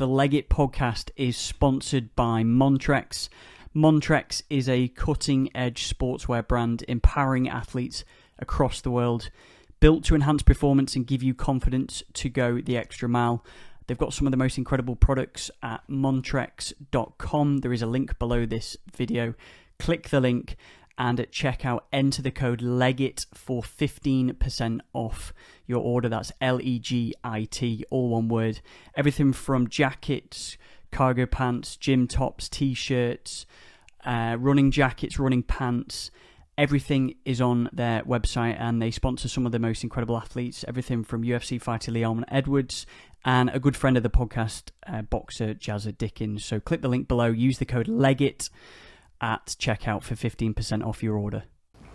The Leg It podcast is sponsored by Montrex. Montrex is a cutting-edge sportswear brand empowering athletes across the world, built to enhance performance and give you confidence to go the extra mile. They've got some of the most incredible products at montrex.com. There is a link below this video. Click the link and at checkout, enter the code LEGIT for 15% off your order. That's LEGIT, all one word. Everything from jackets, cargo pants, gym tops, t-shirts, running jackets, running pants. Everything is on their website, and they sponsor some of the most incredible athletes. Everything from UFC fighter Leon Edwards and a good friend of the podcast, boxer Jazza Dickens. So click the link below, use the code LEGIT at checkout for 15% off your order.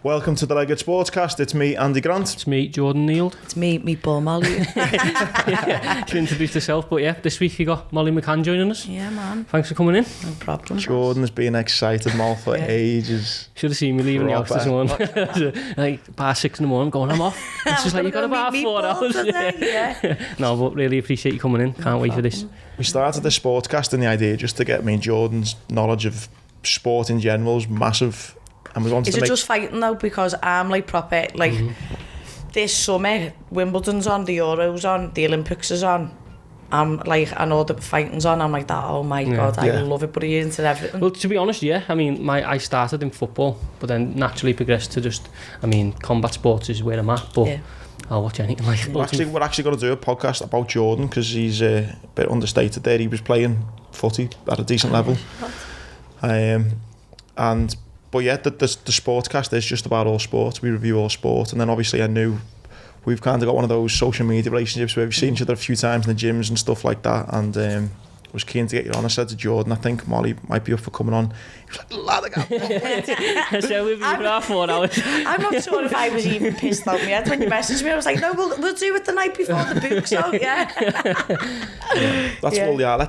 Welcome to the Leg It Sportscast. It's me, Andy Grant. It's me, Jordan Neild. It's me, Meatball McCann. To introduce yourself, but yeah, this week you got Molly McCann joining us. Yeah, man. Thanks for coming in. No problem. Jordan's been excited, Mal, for ages. Should have seen me leaving the office this morning. Like, bar 6 in the morning, going, I'm off. It's just like, you got about 4 hours. No, but really appreciate you coming in. Can't wait for this. We started the Sportscast and the idea just to get me and Jordan's knowledge of sport in general is massive. And we wanted Is to it just fighting though? Because I'm like proper, like this summer, Wimbledon's on, the Euros on, the Olympics is on. I'm like, I know the fighting's on. I'm like that. Oh my god, I love it. But you're into everything. Well, to be honest, yeah. I mean, I started in football, but then naturally progressed to just, I mean, combat sports is where I'm at. But I'll watch anything like. We're actually going to do a podcast about Jordan because he's a bit understated there. He was playing footy at a decent level, But yeah, the Sportscast is just about all sports. We review all sport, and then obviously I knew we've kind of got one of those social media relationships where we've seen each other a few times in the gyms and stuff like that, and was keen to get you on. I said to Jordan, I think Molly might be up for coming on. He was like, lad, I So we've been for 4 hours. I'm not sure if I was even pissed off yet when you messaged me. I was like, no, we'll do it the night before the book's out,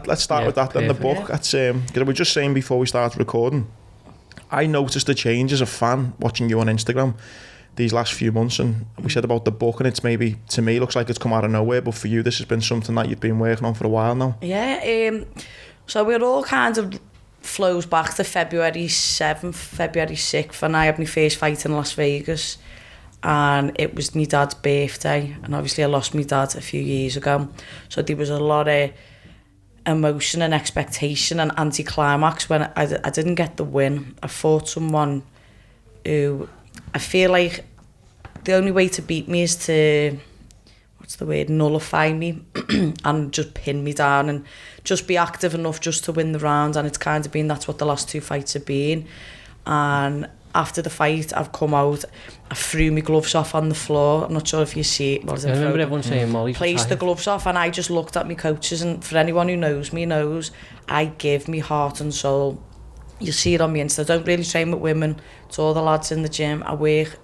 Let's start with that then. The book. That's we were just saying before we started recording, I noticed a change as a fan watching you on Instagram these last few months, and we said about the book, and it's maybe, to me, looks like it's come out of nowhere, but for you this has been something that you've been working on for a while now. Yeah, so it all kind of flows back to February 7th, February 6th, and I had my first fight in Las Vegas, and it was my dad's birthday, and obviously I lost my dad a few years ago, so there was a lot of emotion and expectation and anticlimax when I didn't get the win. I fought someone who I feel like the only way to beat me is to, nullify me and just pin me down and just be active enough just to win the round, and it's kind of been, that's what the last 2 fights have been. And after the fight, I've come out, I threw my gloves off on the floor. I'm not sure if you see it. I remember everyone saying Molly's placed the gloves off, and I just looked at my coaches, and for anyone who knows me knows I give me heart and soul. You see it on my Insta. I don't really train with women. It's all the lads in the gym. I work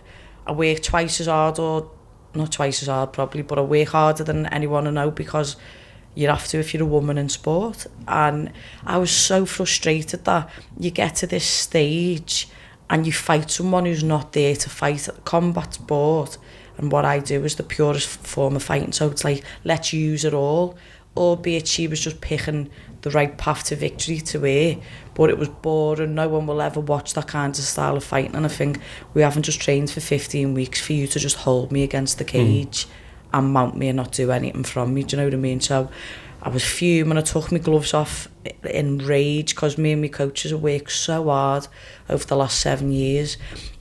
twice as hard, or not twice as hard probably, but I work harder than anyone I know, because you have to if you're a woman in sport. And I was so frustrated that you get to this stage and you fight someone who's not there to fight. Combat sport, and what I do is the purest form of fighting, so it's like, let's use it all, albeit she was just picking the right path to victory to her, but it was boring. No one will ever watch that kind of style of fighting, and I think we haven't just trained for 15 weeks for you to just hold me against the cage and mount me and not do anything from me, do you know what I mean? So I was fuming. I took my gloves off in rage, because me and my coaches have worked so hard over the last 7 years.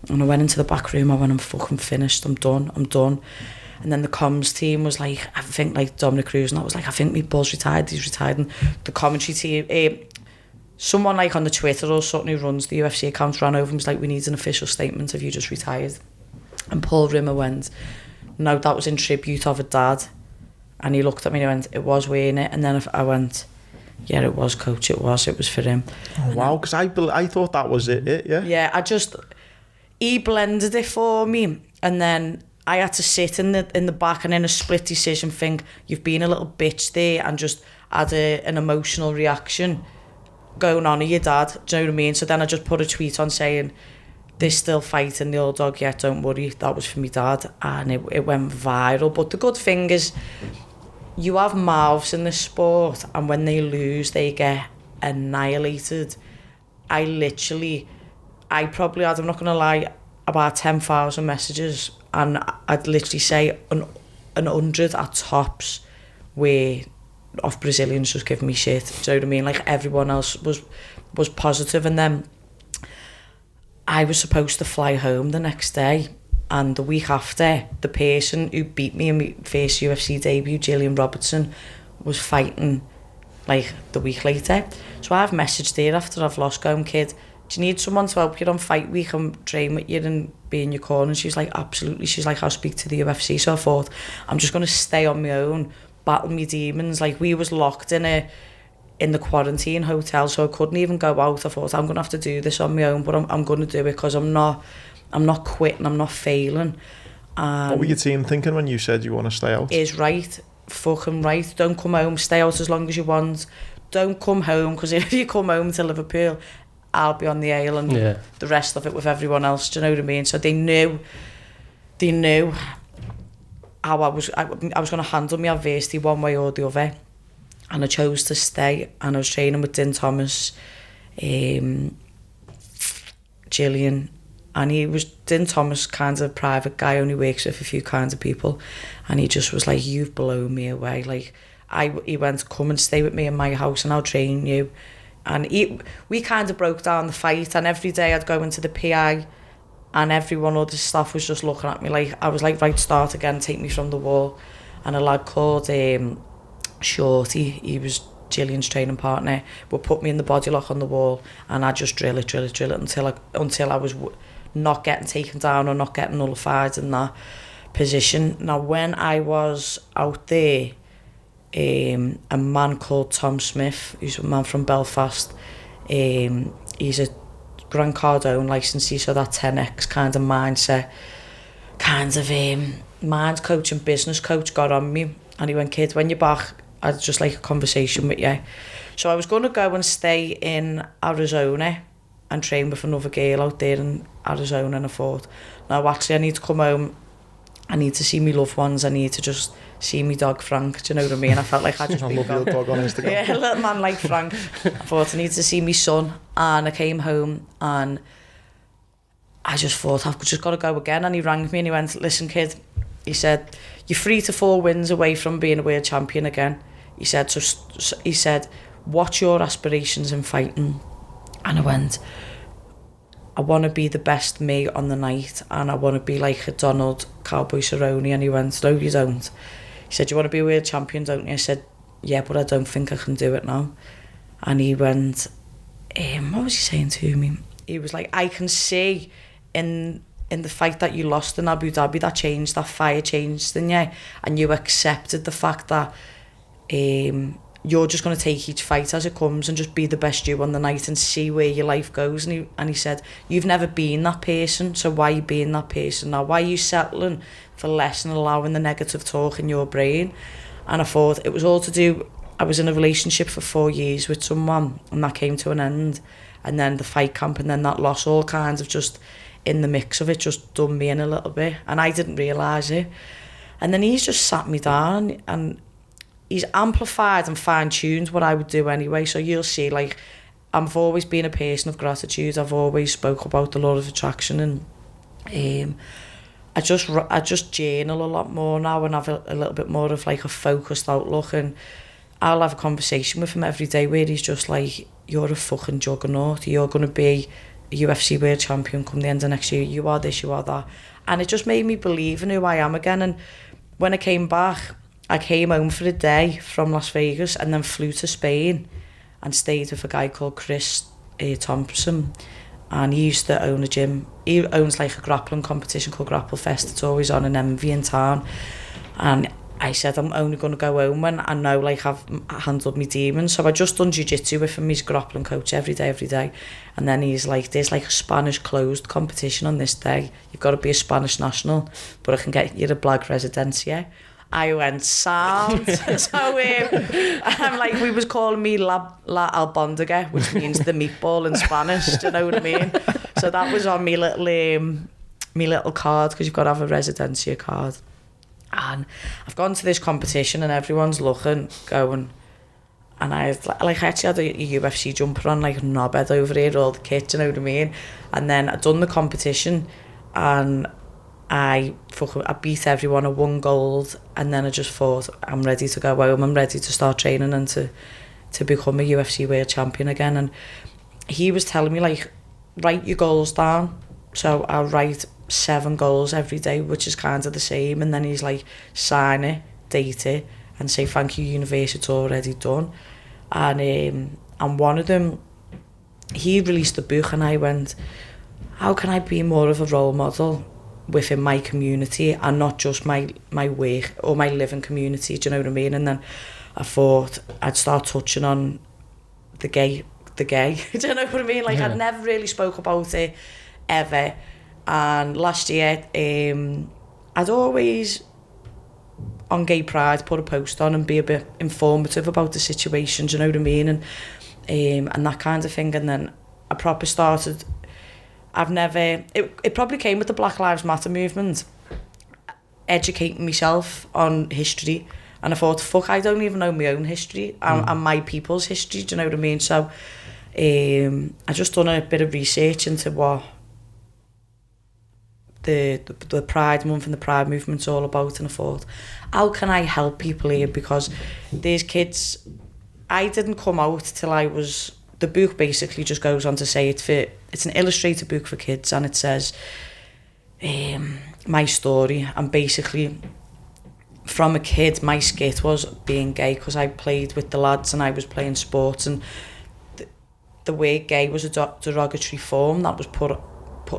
And I went into the back room, I went, I'm fucking finished, I'm done. And then the comms team was like, I think like Dominic Cruz, and I was like, I think Meatball's retired, he's retired. And the commentary team, someone like on the Twitter or something who runs the UFC account ran over and was like, we need an official statement of you just retired. And Paul Rimmer went, no, that was in tribute of a dad. And he looked at me and he went, it was, wearing it. And then I went, yeah, it was, coach, it was for him. Oh, wow, because I thought that was it, yeah? Yeah, he blended it for me, and then I had to sit in the back and in a split decision think, you've been a little bitch there, and just had an emotional reaction going on at your dad, do you know what I mean? So then I just put a tweet on saying, they're still fighting the old dog yet, don't worry, that was for me dad, and it went viral. But the good thing is, you have mouths in this sport, and when they lose, they get annihilated. I probably had, I'm not going to lie, about 10,000 messages, and I'd literally say an 100 at tops were of Brazilians just giving me shit. Do you know what I mean? Like, everyone else was positive, and then I was supposed to fly home the next day, and the week after, the person who beat me in my first UFC debut, Gillian Robertson, was fighting like the week later. So I've messaged her after I've lost, going, kid, do you need someone to help you on fight week and train with you and be in your corner? And she's like, absolutely. She's like, I'll speak to the UFC. So I thought, I'm just going to stay on my own, battle my demons. Like, we was locked in the quarantine hotel, so I couldn't even go out. I thought, I'm going to have to do this on my own, but I'm going to do it because I'm not quitting, I'm not failing. What were your team thinking when you said you want to stay out? Is right, fucking right. Don't come home, stay out as long as you want. Don't come home, because if you come home to Liverpool, I'll be on the ale and the rest of it with everyone else. Do you know what I mean? So they knew how I was going to handle my adversity one way or the other, and I chose to stay. And I was training with Din Thomas, Gillian, and Din Thomas, kind of private guy, only works with a few kinds of people, and he just was like, you've blown me away. Like, he went, come and stay with me in my house and I'll train you. And we kind of broke down the fight, and every day I'd go into the PI, and everyone, all the staff was just looking at me like, I was like, right, start again, take me from the wall. And a lad called Shorty, he was Gillian's training partner, would put me in the body lock on the wall, and I'd just drill it until I was not getting taken down or not getting nullified in that position. Now, when I was out there, a man called Tom Smith, who's a man from Belfast, he's a Grant Cardone licensee, so that 10x kind of mindset, kind of mind coach and business coach got on me, and he went, kid, when you're back, I'd just like a conversation with you. So I was going to go and stay in Arizona and train with another girl out there in Arizona, and I thought, no, actually I need to come home, I need to see me loved ones, I need to just see me dog Frank, do you know what I mean? I felt like I'd just I love your dog on Instagram. Yeah, a little man like Frank. I thought I need to see me son, and I came home and I just thought, I've just got to go again. And he rang me and he went, listen kid, he said, you're 3 to 4 wins away from being a world champion again. He said, what's your aspirations in fighting? And I went, I want to be the best me on the night, and I want to be like a Donald Cowboy Cerrone. And he went, no, you don't. He said, you want to be a world champion, don't you? I said, yeah, but I don't think I can do it now. And he went, what was he saying to me? He was like, I can see in the fight that you lost in Abu Dhabi, that changed, that fire changed in you, and you accepted the fact that you're just going to take each fight as it comes and just be the best you on the night and see where your life goes. And he said, you've never been that person, so why are you being that person now? Why are you settling for less and allowing the negative talk in your brain? And I thought it was all to do, I was in a relationship for 4 years with someone, and that came to an end, and then the fight camp, and then that loss, all kinds of just in the mix of it, just done me in a little bit, and I didn't realise it. And then he's just sat me down, and he's amplified and fine-tuned what I would do anyway. So you'll see, like, I've always been a person of gratitude. I've always spoke about the law of attraction, and I just journal a lot more now and have a little bit more of like a focused outlook. And I'll have a conversation with him every day where he's just like, you're a fucking juggernaut. You're going to be a UFC world champion come the end of next year. You are this, you are that. And it just made me believe in who I am again. And when I came back, I came home for a day from Las Vegas and then flew to Spain and stayed with a guy called Chris Thompson. And he used to own a gym. He owns like a grappling competition called Grapple Fest. It's always on an MV in town. And I said, I'm only going to go home when I know like I've handled my demons. So I just done jiu-jitsu with him. He's a grappling coach every day. And then he's like, there's like a Spanish closed competition on this day. You've got to be a Spanish national, but I can get you a black residencia. I went, sound. So I'm like, we was calling me La Albondiga, which means the meatball in Spanish. Do you know what I mean? So that was on me little card, because you've got to have a residencia card. And I've gone to this competition and everyone's looking, going, and I actually had a UFC jumper on, like knobhead over here, all the kit, you know what I mean? And then I'd done the competition and I beat everyone, I won gold, and then I just thought, I'm ready to go home, I'm ready to start training and to become a UFC world champion again. And he was telling me, like, write your goals down. So I'll write 7 goals every day, which is kind of the same, and then he's like, sign it, date it, and say thank you universe, it's already done. And one of them, he released a book, and I went, how can I be more of a role model within my community and not just my work or my living community, do you know what I mean? And then I thought I'd start touching on the gay, do you know what I mean? Like, I'd never really spoke about it ever. And last year, I'd always, on Gay Pride, put a post on and be a bit informative about the situation, do you know what I mean? And that kind of thing. And then I proper started, it probably came with the Black Lives Matter movement, educating myself on history. And I thought, fuck, I don't even know my own history and my people's history, do you know what I mean? So I just done a bit of research into what the Pride Month and the Pride Movement's all about, and I thought, how can I help people here? Because these kids, I didn't come out till I was, the book basically just goes on to say it's an illustrated book for kids, and it says my story, and basically from a kid my skit was being gay, because I played with the lads and I was playing sports, and the word gay was a derogatory form that was put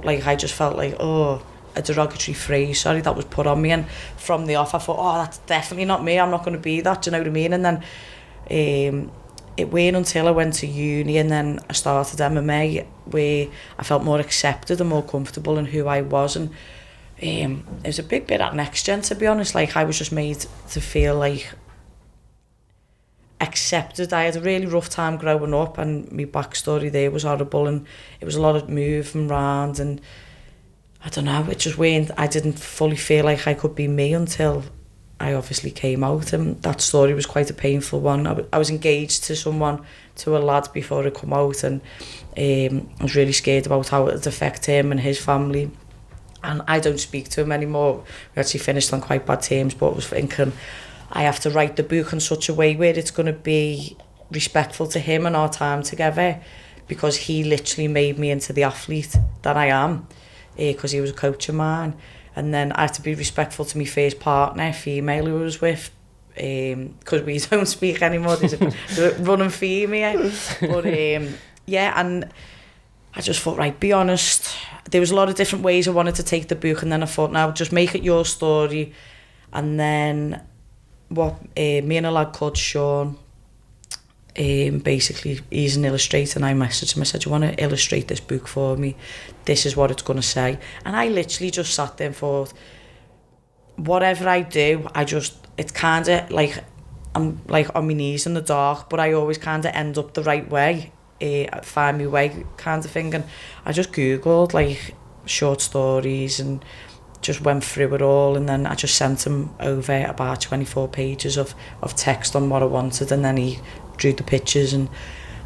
like, I just felt like, a derogatory phrase, that was put on me, and from the off I thought, that's definitely not me, I'm not going to be that, do you know what I mean? And then it wasn't until I went to uni and then I started MMA where I felt more accepted and more comfortable in who I was, and it was a big bit at Next Gen, to be honest. Like, I was just made to feel like accepted. I had a really rough time growing up, and my backstory there was horrible, and it was a lot of moving around, and I don't know, it just went, I didn't fully feel like I could be me until I obviously came out, and that story was quite a painful one. I was engaged to a lad before I come out, and I was really scared about how it would affect him and his family, and I don't speak to him anymore. We actually finished on quite bad terms, but I was thinking, I have to write the book in such a way where it's going to be respectful to him and our time together, because he literally made me into the athlete that I am, because he was a coach of mine. And then I had to be respectful to my first partner, female, who I was with, because we don't speak anymore. There's a running theme here. But yeah, and I just thought, right, be honest. There was a lot of different ways I wanted to take the book, and then I thought, now just make it your story. And then me and a lad called Sean, basically he's an illustrator, and I messaged him, I said, you want to illustrate this book for me? This is what it's going to say. And I literally just sat there and thought, whatever I do, it's kind of like I'm like on my knees in the dark, but I always kind of end up the right way, find my way kind of thing. And I just googled like short stories and just went through it all, and then I just sent him over about 24 pages of text on what I wanted, and then he drew the pictures, and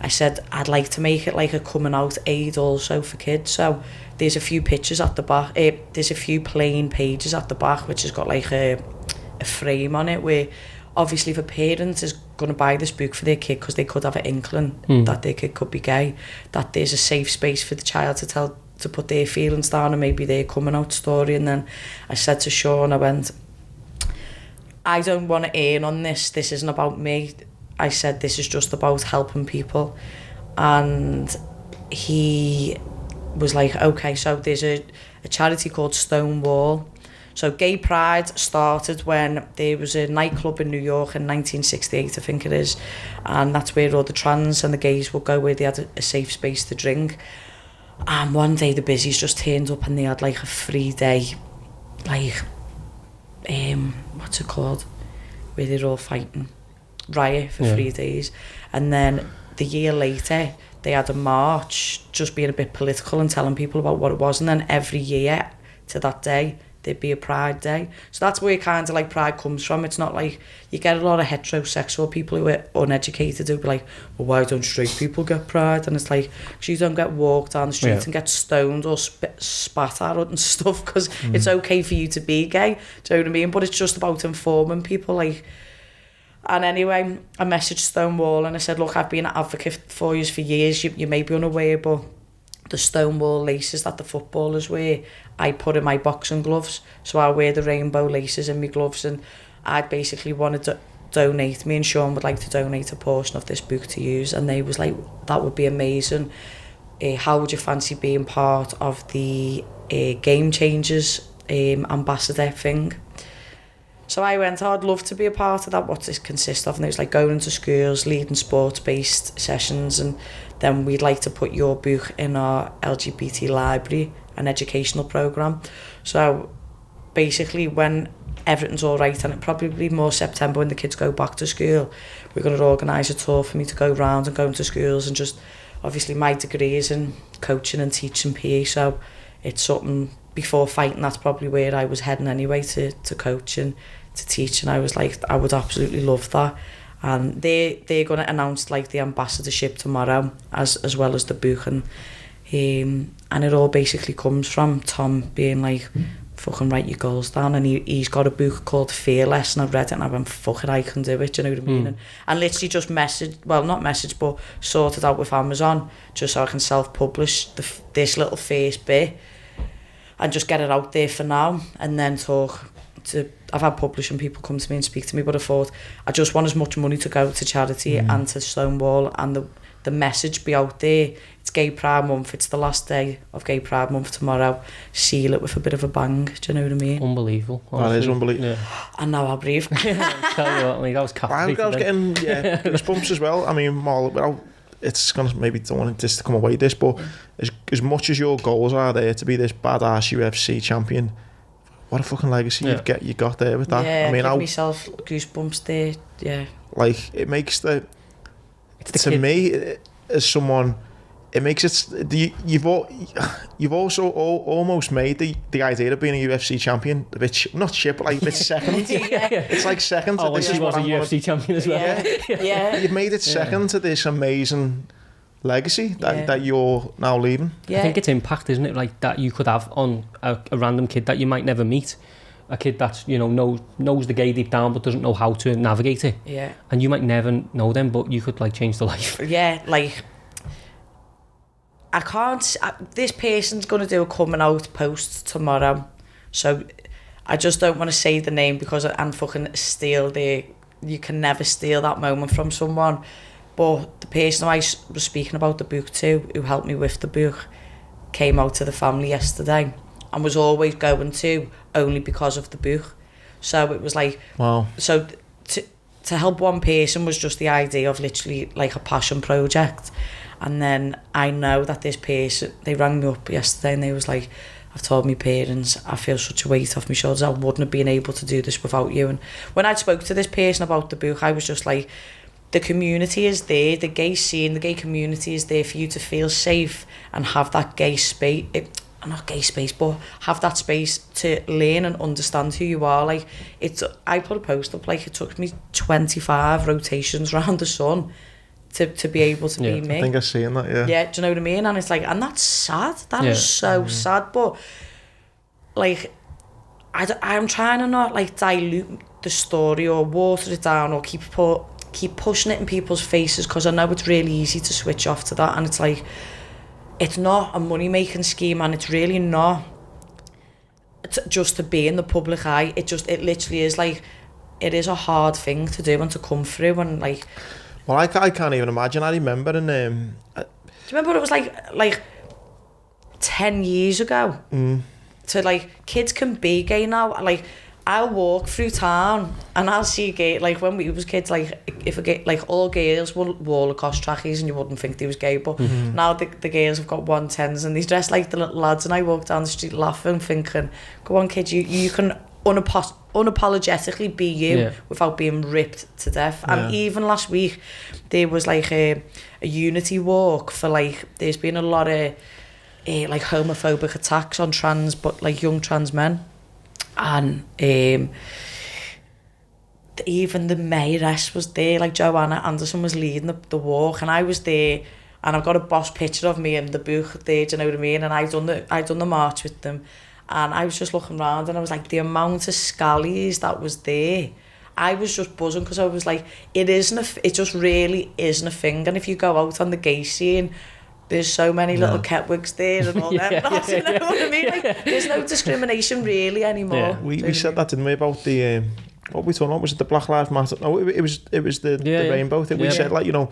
I said I'd like to make it like a coming out aid also for kids. So there's a few pictures at the back, there's a few plain pages at the back which has got like a frame on it, where obviously if a parent is going to buy this book for their kid because they could have an inkling that their kid could be gay, that there's a safe space for the child to put their feelings down and maybe their coming out story. And then I said to Sean, I went, I don't want to earn on this isn't about me. I said, this is just about helping people. And he was like, okay. So there's a charity called Stonewall. So Gay Pride started when there was a nightclub in New York in 1968, I think it is, and that's where all the trans and the gays would go, where they had a safe space to drink. And one day the busies just turned up and they had like a 3-day, like, what's it called, where they're all fighting, riot for 3 days. And then the year later they had a march, just being a bit political and telling people about what it was. And then every year to that day there'd be a Pride Day. So that's where kind of like Pride comes from. It's not like you get a lot of heterosexual people who are uneducated who be like, well, why don't straight people get Pride? And it's like, because you don't get walked down the street and get stoned or spat at and stuff, because it's okay for you to be gay. Do you know what I mean? But it's just about informing people, like. And anyway, I messaged Stonewall and I said, look, I've been an advocate for you for years. You may be unaware, but the Stonewall laces that the footballers wear, I put in my boxing gloves. So I wear the rainbow laces in my gloves, and I'd basically wanted to donate. Me and Sean would like to donate a portion of this book to use, and they was like, that would be amazing. How would you fancy being part of the Game Changers ambassador thing? So I went, I'd love to be a part of that. What does it consist of? And it was like going into schools, leading sports-based sessions, and then we'd like to put your book in our LGBT library, an educational programme. So basically when everything's all right, and it probably be more September when the kids go back to school, we're going to organise a tour for me to go round and go into schools, and just, obviously my degree is in coaching and teaching PE, so it's something, before fighting, that's probably where I was heading anyway, to coach and to teach, and I was like, I would absolutely love that. And they're going to announce like the ambassadorship tomorrow, as well as the book, and it all basically comes from Tom being like, fucking write your goals down, and he's got a book called Fearless, and I've read it and I went, fuck it, I can do it, do you know what I mean? And literally just but sorted out with Amazon, just so I can self-publish this little first bit and just get it out there for now, and then I've had publishing people come to me and speak to me, but I thought I just want as much money to go to charity and to Stonewall, and the message be out there. It's Gay Pride Month, it's the last day of Gay Pride Month tomorrow. Seal it with a bit of a bang, do you know what I mean? Unbelievable. Honestly. That is unbelievable. Yeah. And now I'll breathe. Tell you what, I mean, that was captivating. I was getting goosebumps as well. I mean, it's going to, maybe don't want this to come away this, but as much as your goals are there to be this badass UFC champion, what a fucking legacy you got there with that. Yeah, I mean, I give myself goosebumps there. Yeah, like it makes me as someone, it makes it you've also almost made the idea of being a UFC champion a bit not shit, but like a bit second. It's like second to this. She was a UFC champion as well. Yeah. You've made it second to this amazing legacy that you're now leaving. I think it's impact, isn't it? Like that you could have on a random kid that you might never meet, a kid that's, you know, knows the gay deep down but doesn't know how to navigate it. Yeah. And you might never know them, but you could like change the life. Yeah, like I can't. This person's gonna do a coming out post tomorrow, so I just don't want to say the name because and fucking steal you can never steal that moment from someone. But the person I was speaking about the book to, who helped me with the book, came out to the family yesterday and was always going to, only because of the book. So it was like, wow. So to help one person was just the idea of literally like a passion project. And then I know that this person, they rang me up yesterday and they was like, I've told my parents, I feel such a weight off my shoulders, I wouldn't have been able to do this without you. And when I spoke to this person about the book, I was just like, the community is there, the gay scene, the gay community is there for you to feel safe and have that gay space, not gay space, but have that space to learn and understand who you are. Like, I put a post up, like, it took me 25 rotations around the sun to be able to be me. I think I've seen that, Yeah, do you know what I mean? And it's like, and that's sad. That is so sad. But, like, I'm trying to not, like, dilute the story or water it down or keep pushing it in people's faces, because I know it's really easy to switch off to that, and it's like, it's not a money-making scheme, and it's really not just to be in the public eye. It literally is like, it is a hard thing to do and to come through, and like... Well, I can't even imagine. I remember in... do you remember what it was like 10 years ago? So, like, kids can be gay now. Like, I'll walk through town and I'll see gay, like when we was kids, like if a gay, like all girls wore Lacoste trackies and you wouldn't think they was gay, but now the girls have got 110s and they dress like the little lads, and I walk down the street laughing, thinking, go on kids, you can unapologetically be you without being ripped to death. And even last week there was like a unity walk for, like, there's been a lot of like homophobic attacks on young trans men. And even the mayoress was there, like Joanna Anderson was leading the walk, and I was there, and I've got a boss picture of me in the book there, do you know what I mean? And I'd done the march with them, and I was just looking around, and I was like, the amount of scallies that was there, I was just buzzing, because I was like, it just really isn't a thing. And if you go out on the gay scene, there's so many little Ketwigs there and all that. You know what I mean? Like, there's no discrimination really anymore. Yeah. We said that, didn't we, about the what we talking about? Was it the Black Lives Matter? No, it was the rainbow thing. We said, like, you know,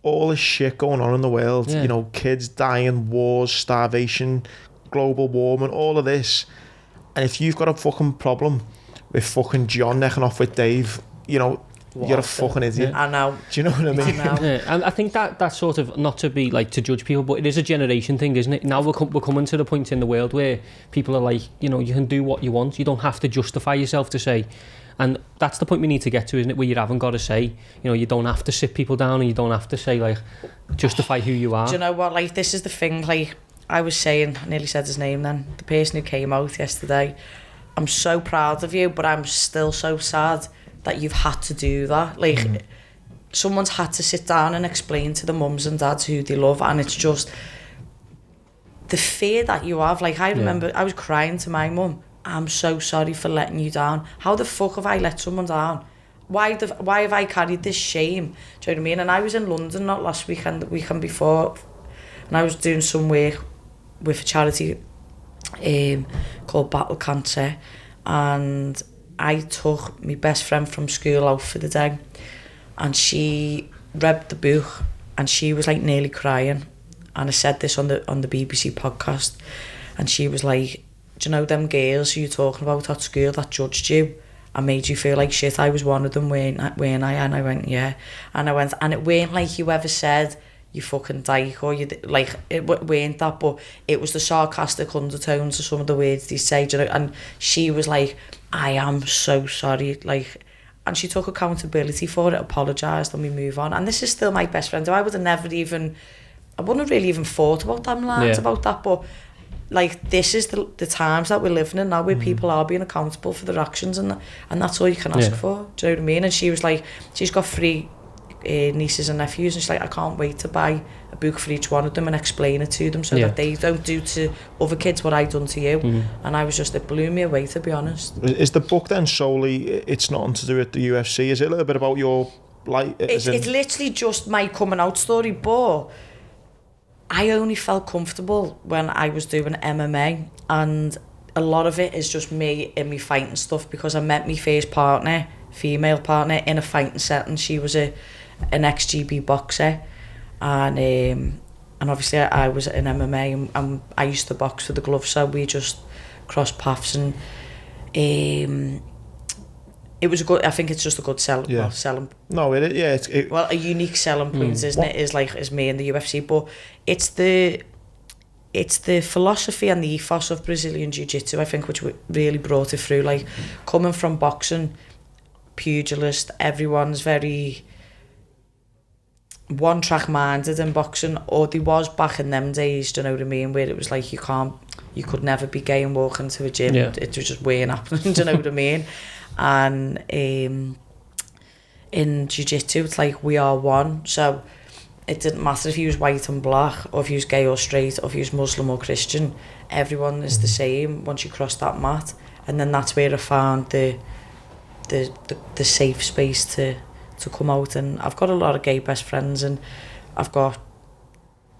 all this shit going on in the world, you know, kids dying, wars, starvation, global warming, all of this. And if you've got a fucking problem with fucking John necking off with Dave, you know, you're a fucking idiot. I know. Do you know what I mean? I know. And I think that sort of, not to be like to judge people, but it is a generation thing, isn't it? Now we're coming to the point in the world where people are like, you know, you can do what you want. You don't have to justify yourself to say. And that's the point we need to get to, isn't it? Where you haven't got to say, you know, you don't have to sit people down, and you don't have to say, like, justify who you are. Do you know what? Like, this is the thing. Like, I was saying, I nearly said his name then, the person who came out yesterday, I'm so proud of you, but I'm still so sad that you've had to do that. Like, someone's had to sit down and explain to the mums and dads who they love, and it's just the fear that you have. Like, I remember I was crying to my mum, I'm so sorry for letting you down. How the fuck have I let someone down? Why have I carried this shame? Do you know what I mean? And I was in London not last weekend, the weekend before, and I was doing some work with a charity called Battle Cancer, and I took my best friend from school out for the day, and she read the book, and she was like nearly crying, and I said this on the BBC podcast, and she was like, do you know them girls who you're talking about at school that judged you and made you feel like shit? I was one of them, weren't I? And I went, yeah. And I went, and it weren't like you ever said, you fucking dyke, or you, like, it weren't that, but it was the sarcastic undertones of some of the words they say, do you know? And she was like, I am so sorry, like, and she took accountability for it, apologised, and we move on. And this is still my best friend. I wouldn't have really even thought about them lines, about that, but like, this is the times that we're living in now, where people are being accountable for their actions, and that's all you can ask for. Do you know what I mean? And she was like, she's got 3 nieces and nephews, and she's like, I can't wait to buy a book for each one of them and explain it to them, so that they don't do to other kids what I done to you. And I was just, it blew me away, to be honest. Is the book then solely, it's nothing to do with the UFC? Is it a little bit about your life? It's literally just my coming out story, but I only felt comfortable when I was doing MMA, and a lot of it is just me in me fighting stuff, because I met my first partner, female partner, in a fighting setting. She was an ex-GB boxer, and obviously I was in MMA, and I used to box for the gloves, so we just crossed paths, and it was a good, I think it's just a good selling. Yeah. Well, selling. No, Well, a unique selling point, isn't it? Is me in the UFC, but it's the philosophy and the ethos of Brazilian Jiu-Jitsu, I think, which really brought it through. Like, coming from boxing, pugilist, everyone's very one-track minded in boxing, or there was back in them days, do you know what I mean, where it was like, you could never be gay and walk into a gym. It was just weird happening, do you know what I mean? And in jiu-jitsu, it's like, we are one, so it didn't matter if you was white and black, or if you was gay or straight, or if you was Muslim or Christian. Everyone is the same once you cross that mat. And then that's where I found the safe space to come out. And I've got a lot of gay best friends, and I've got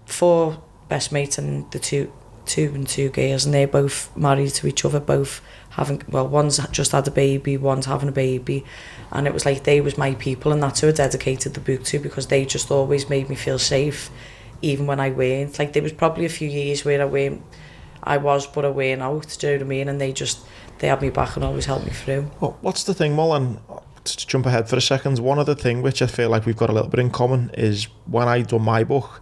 4 best mates, and the two girls, and they're both married to each other, both having, well, one's just had a baby, one's having a baby, and it was like, they was my people, and that's who I dedicated the book to, because they just always made me feel safe, even when I weren't. Like, there was probably a few years where I was, but I weren't out, do you know what I mean? And they had me back and always helped me through. Well, what's the thing, Mullen? To jump ahead for a second, one other thing which I feel like we've got a little bit in common is, when I done my book,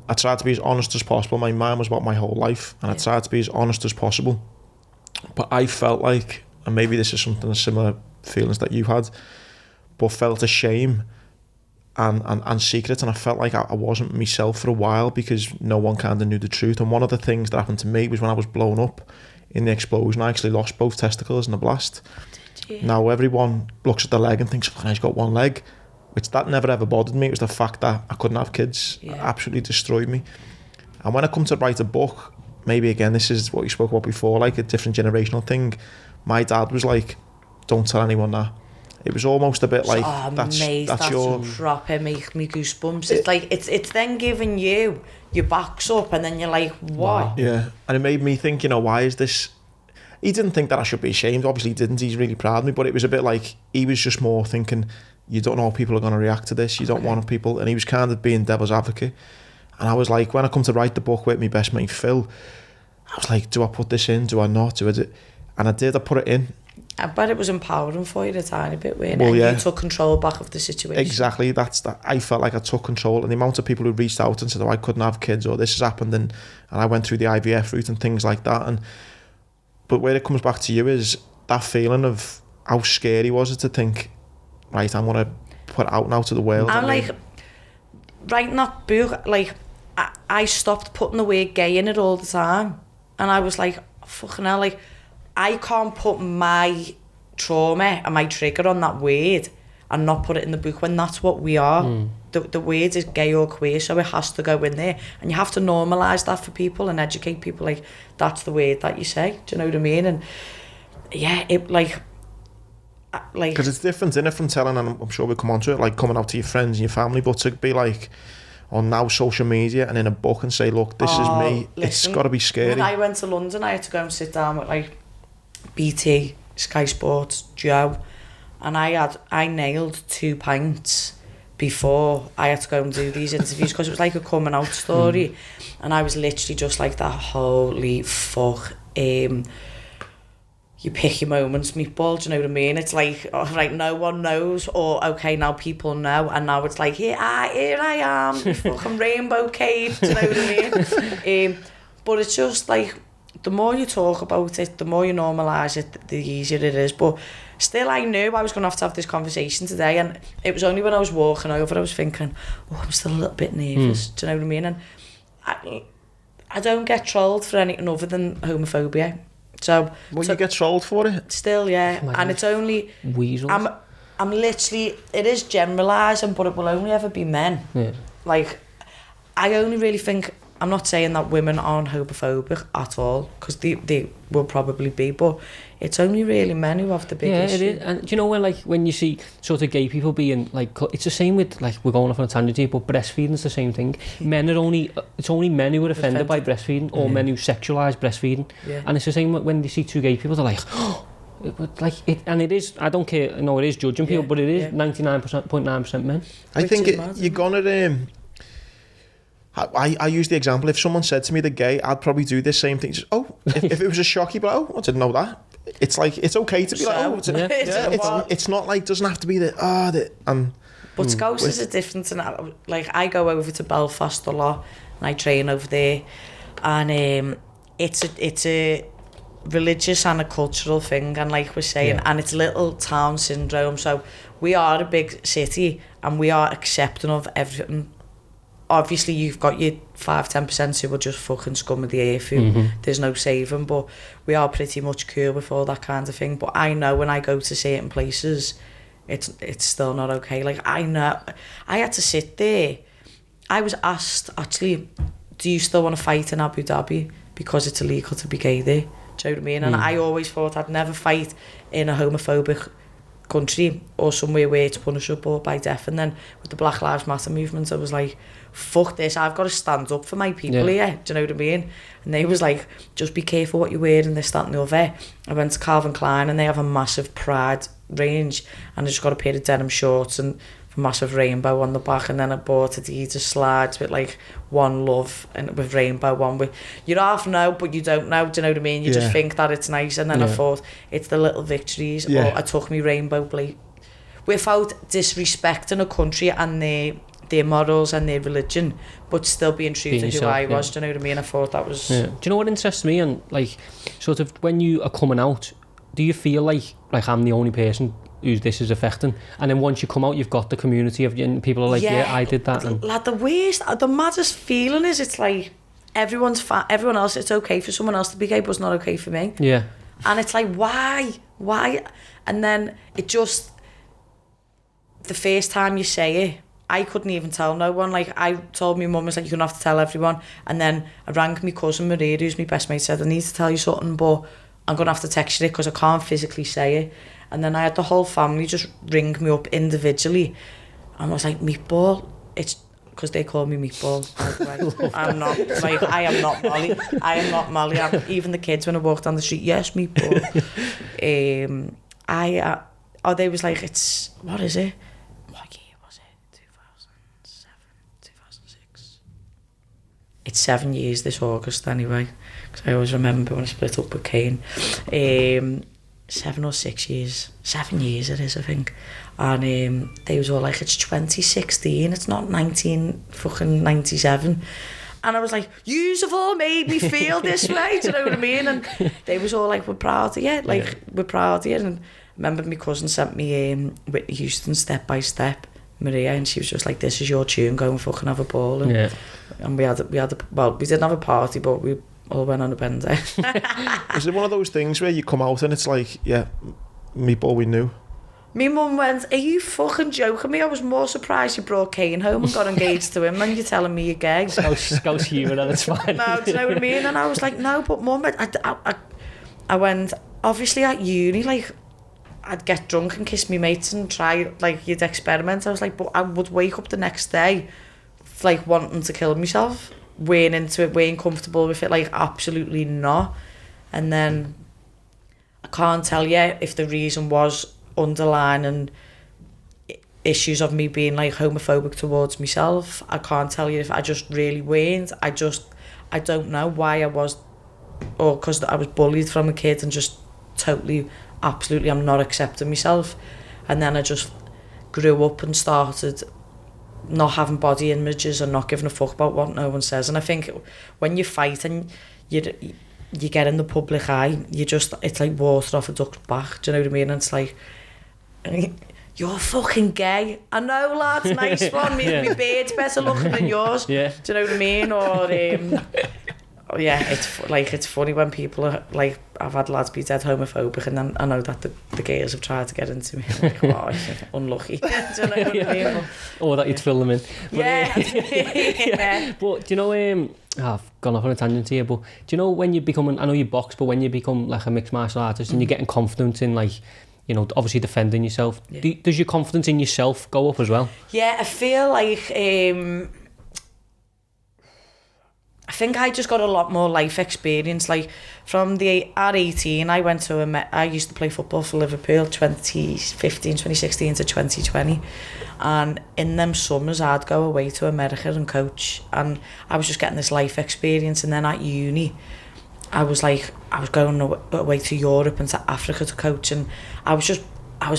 I tried to be as honest as possible. My mind was about my whole life, and I tried to be as honest as possible. But I felt like, and maybe this is something similar feelings that you had, but felt ashamed and secret, and I felt like I wasn't myself for a while, because no one kind of knew the truth. And one of the things that happened to me was, when I was blown up in the explosion, I actually lost both testicles in the blast. Did you? Now everyone looks at the leg and thinks, oh, he's got one leg, which that never ever bothered me. It was the fact that I couldn't have kids. It absolutely destroyed me. And when I come to write a book, maybe again, this is what you spoke about before, like a different generational thing. My dad was like, don't tell anyone that. It was almost a bit like, that's your... proper make me goosebumps. It's like, it's then giving you your backs up and then you're like, what? Wow. Yeah, and it made me think, why is this... He didn't think that I should be ashamed, obviously he didn't, he's really proud of me, but it was a bit like, he was just more thinking, you don't know how people are going to react to this, you don't want people, and he was kind of being devil's advocate. And I was like, when I come to write the book with my best mate Phil, I was like, do I put this in, do I not, And I did, I put it in. I bet it was empowering for you a tiny bit, weren't it? Well, You took control back of the situation. Exactly, that's that. I felt like I took control, and the amount of people who reached out and said, oh, I couldn't have kids, or this has happened, and I went through the IVF route and things like that. But where it comes back to you is that feeling of how scary was it to think, right, I'm going to put it out now to the world. I'm like, writing that book, like, I stopped putting the word gay in it all the time. And I was like, fucking hell, like, I can't put my trauma and my trigger on that word and not put it in the book when that's what we are. The word is gay or queer, so it has to go in there. And you have to normalise that for people and educate people, like, that's the word that you say. Do you know what I mean? And yeah, it like... Because it's different, innit, from telling, and I'm sure we'll come on to it, like coming out to your friends and your family, but to be like on now social media and in a book and say, look, this is me, listen, it's got to be scary. When I went to London, I had to go and sit down with like BT, Sky Sports, Joe, and I nailed 2 pints before I had to go and do these interviews because it was like a coming out story. And I was literally just like that, holy fuck, you pick your moments, Meatball, do you know what I mean? It's like, oh, right, no one knows, or okay, now people know, and now it's like, here I am, fucking rainbow cape, do you know what I mean? But it's just like, the more you talk about it, the more you normalise it, the easier it is. But still, I knew I was going to have this conversation today, and it was only when I was walking over, I was thinking, oh, I'm still a little bit nervous, do you know what I mean? And I don't get trolled for anything other than homophobia. So you get trolled for it? Still, yeah. And it's only... Weasels. I'm literally... It is generalising, but it will only ever be men. Yeah. Like, I only really think... I'm not saying that women aren't homophobic at all, because they will probably be, but it's only really men who have the big issue. Yeah, it is. And do you know when you see sort of gay people being like, it's the same with, like, we're going off on a tangent here, but breastfeeding is the same thing. It's only men who are offended by breastfeeding, or men who sexualise breastfeeding. Yeah. And it's the same when they see 2 gay people, they're like, oh, and it is, I don't care, no, it is judging people, but it is 99.9% men. I think you're gonna... I use the example, if someone said to me they're gay, I'd probably do this same thing. Just, if it was a shock, you'd be like, oh, I didn't know that. It's like, it's okay to be it's not like, doesn't have to be But Scousers are different, and like, I go over to Belfast a lot, and I train over there, and it's a religious and a cultural thing, and like we're saying, and it's little town syndrome, so we are a big city, and we are accepting of everything. Obviously, you've got your 5-10% who are just fucking scum of the earth, who there's no saving, but we are pretty much cool with all that kind of thing. But I know when I go to certain places, it's still not okay. Like, I know, I had to sit there. I was asked, actually, do you still want to fight in Abu Dhabi? Because it's illegal to be gay there. Do you know what I mean? And I always thought I'd never fight in a homophobic country or somewhere where it's punishable by death. And then with the Black Lives Matter movement, I was like, fuck this, I've got to stand up for my people here, do you know what I mean? And they was like, just be careful what you wear and this, that and the other. I went to Calvin Klein and they have a massive Pride range, and I just got a pair of denim shorts and a massive rainbow on the back, and then I bought Adidas slides with like One Love and with rainbow on with, you half know but you don't know, do you know what I mean? You just think that it's nice, and then I thought it's the little victories. Or I took me rainbow blade without disrespecting a country and their morals and their religion, but still being true to yourself, who I was, do you know what I mean? I thought that was... Do you know what interests me? And like, sort of, when you are coming out, do you feel like I'm the only person who this is affecting? And then once you come out, you've got the community of, and people are like, yeah, I did that. And like, the maddest feeling is, it's like, everyone else, it's okay for someone else to be gay, but it's not okay for me. Yeah. And it's like, why? And then it just, the first time you say it, I couldn't even tell no one. Like, I told my mum, it's like, you're going to have to tell everyone. And then I rang my cousin Maria, who's my best mate, said, I need to tell you something, but I'm going to have to text you it because I can't physically say it. And then I had the whole family just ring me up individually. And I was like, Meatball, it's because they call me Meatball. I'm not, like, I am not Molly. I am not Molly. Even the kids, when I walk down the street, yes, Meatball. They was like, it's, what is it? What year was it? 2007, 2006. It's 7 years this August anyway. Because I always remember when I split up with Kane. 7 or 6 years. 7 years it is, I think. And they was all like, it's 2016, it's not 1997. And I was like, yous have all made me feel this way, do you know what I mean? And they was all like, we're proud of you, like, we're proud of you. And I remember my cousin sent me Whitney Houston Step by Step, Maria, and she was just like, this is your tune, go and fucking have a ball. And, and we didn't have a party, but we all went on a bender. Is it one of those things where you come out and it's like, yeah, Meatball, we knew? My mum went, are you fucking joking me? I was more surprised you brought Kane home and got engaged to him than you're telling me you're gay. Scouse humour, and it's fine. No, do you know what I mean? And I was like, no, but mum, I went, obviously at uni, like, I'd get drunk and kiss me mates and try, like, you'd experiment. I was like, but I would wake up the next day, like, wanting to kill myself, weren't into it, weren't comfortable with it, like, absolutely not. And then I can't tell you if the reason was underlying issues of me being like homophobic towards myself. I can't tell you if I just really weren't. I don't know why I was, or because I was bullied from a kid and just totally, absolutely, I'm not accepting myself. And then I just grew up and started not having body images and not giving a fuck about what no one says. And I think when you fight and you get in the public eye, it's like water off a duck's back, do you know what I mean? And it's like, you're fucking gay. I know, lads, nice one. My beard's better looking than yours. Yeah. Do you know what I mean? Or it's funny when people are like, I've had lads be dead homophobic, and then I know that the gays have tried to get into me. I'm like, oh, unlucky. Do you know what I mean? Or that you'd fill them in. But, yeah. But do you know, I've gone off on a tangent here, but do you know when you become, I know you box, but when you become like a mixed martial artist and you're getting confident in, like, you know, obviously defending yourself, does your confidence in yourself go up as well? Yeah, I feel like I think I just got a lot more life experience. Like, at 18, I used to play football for Liverpool 2016 to 2020. And in them summers, I'd go away to America and coach. And I was just getting this life experience. And then at uni, I was going away to Europe and to Africa to coach. And I was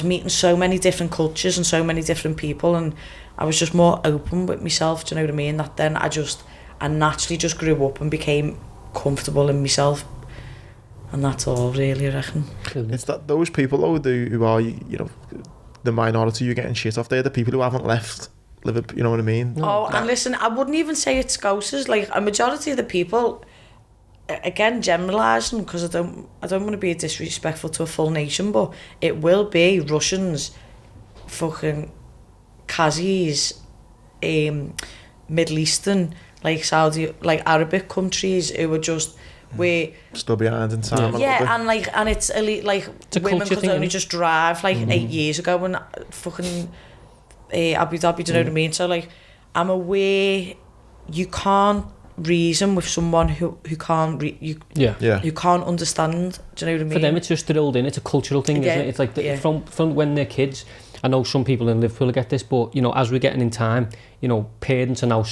meeting so many different cultures and so many different people. And I was just more open with myself, do you know what I mean? That then I naturally just grew up and became comfortable in myself. And that's all, really, I reckon. It's that those people, though, who are, you know, the minority you're getting shit off, they're the people who haven't left Liverpool, you know what I mean? Oh, and listen, I wouldn't even say it's Scousers. Like, a majority of the people, again, generalising, because I don't want to be disrespectful to a full nation, but it will be Russians, fucking Kazis, Middle Eastern, like Saudi, like Arabic countries who are just still behind in time. And it's elite, like, it's women could only just drive like 8 years ago when fucking Abu Dhabi, do you know what I mean? So, like, I'm aware you can't reason with someone who can't who can't understand, do you know what I mean? For them, it's just drilled in. It's a cultural thing, isn't it? It's like from when they're kids. I know some people in Liverpool get this, but, you know, as we're getting in time, you know, parents are now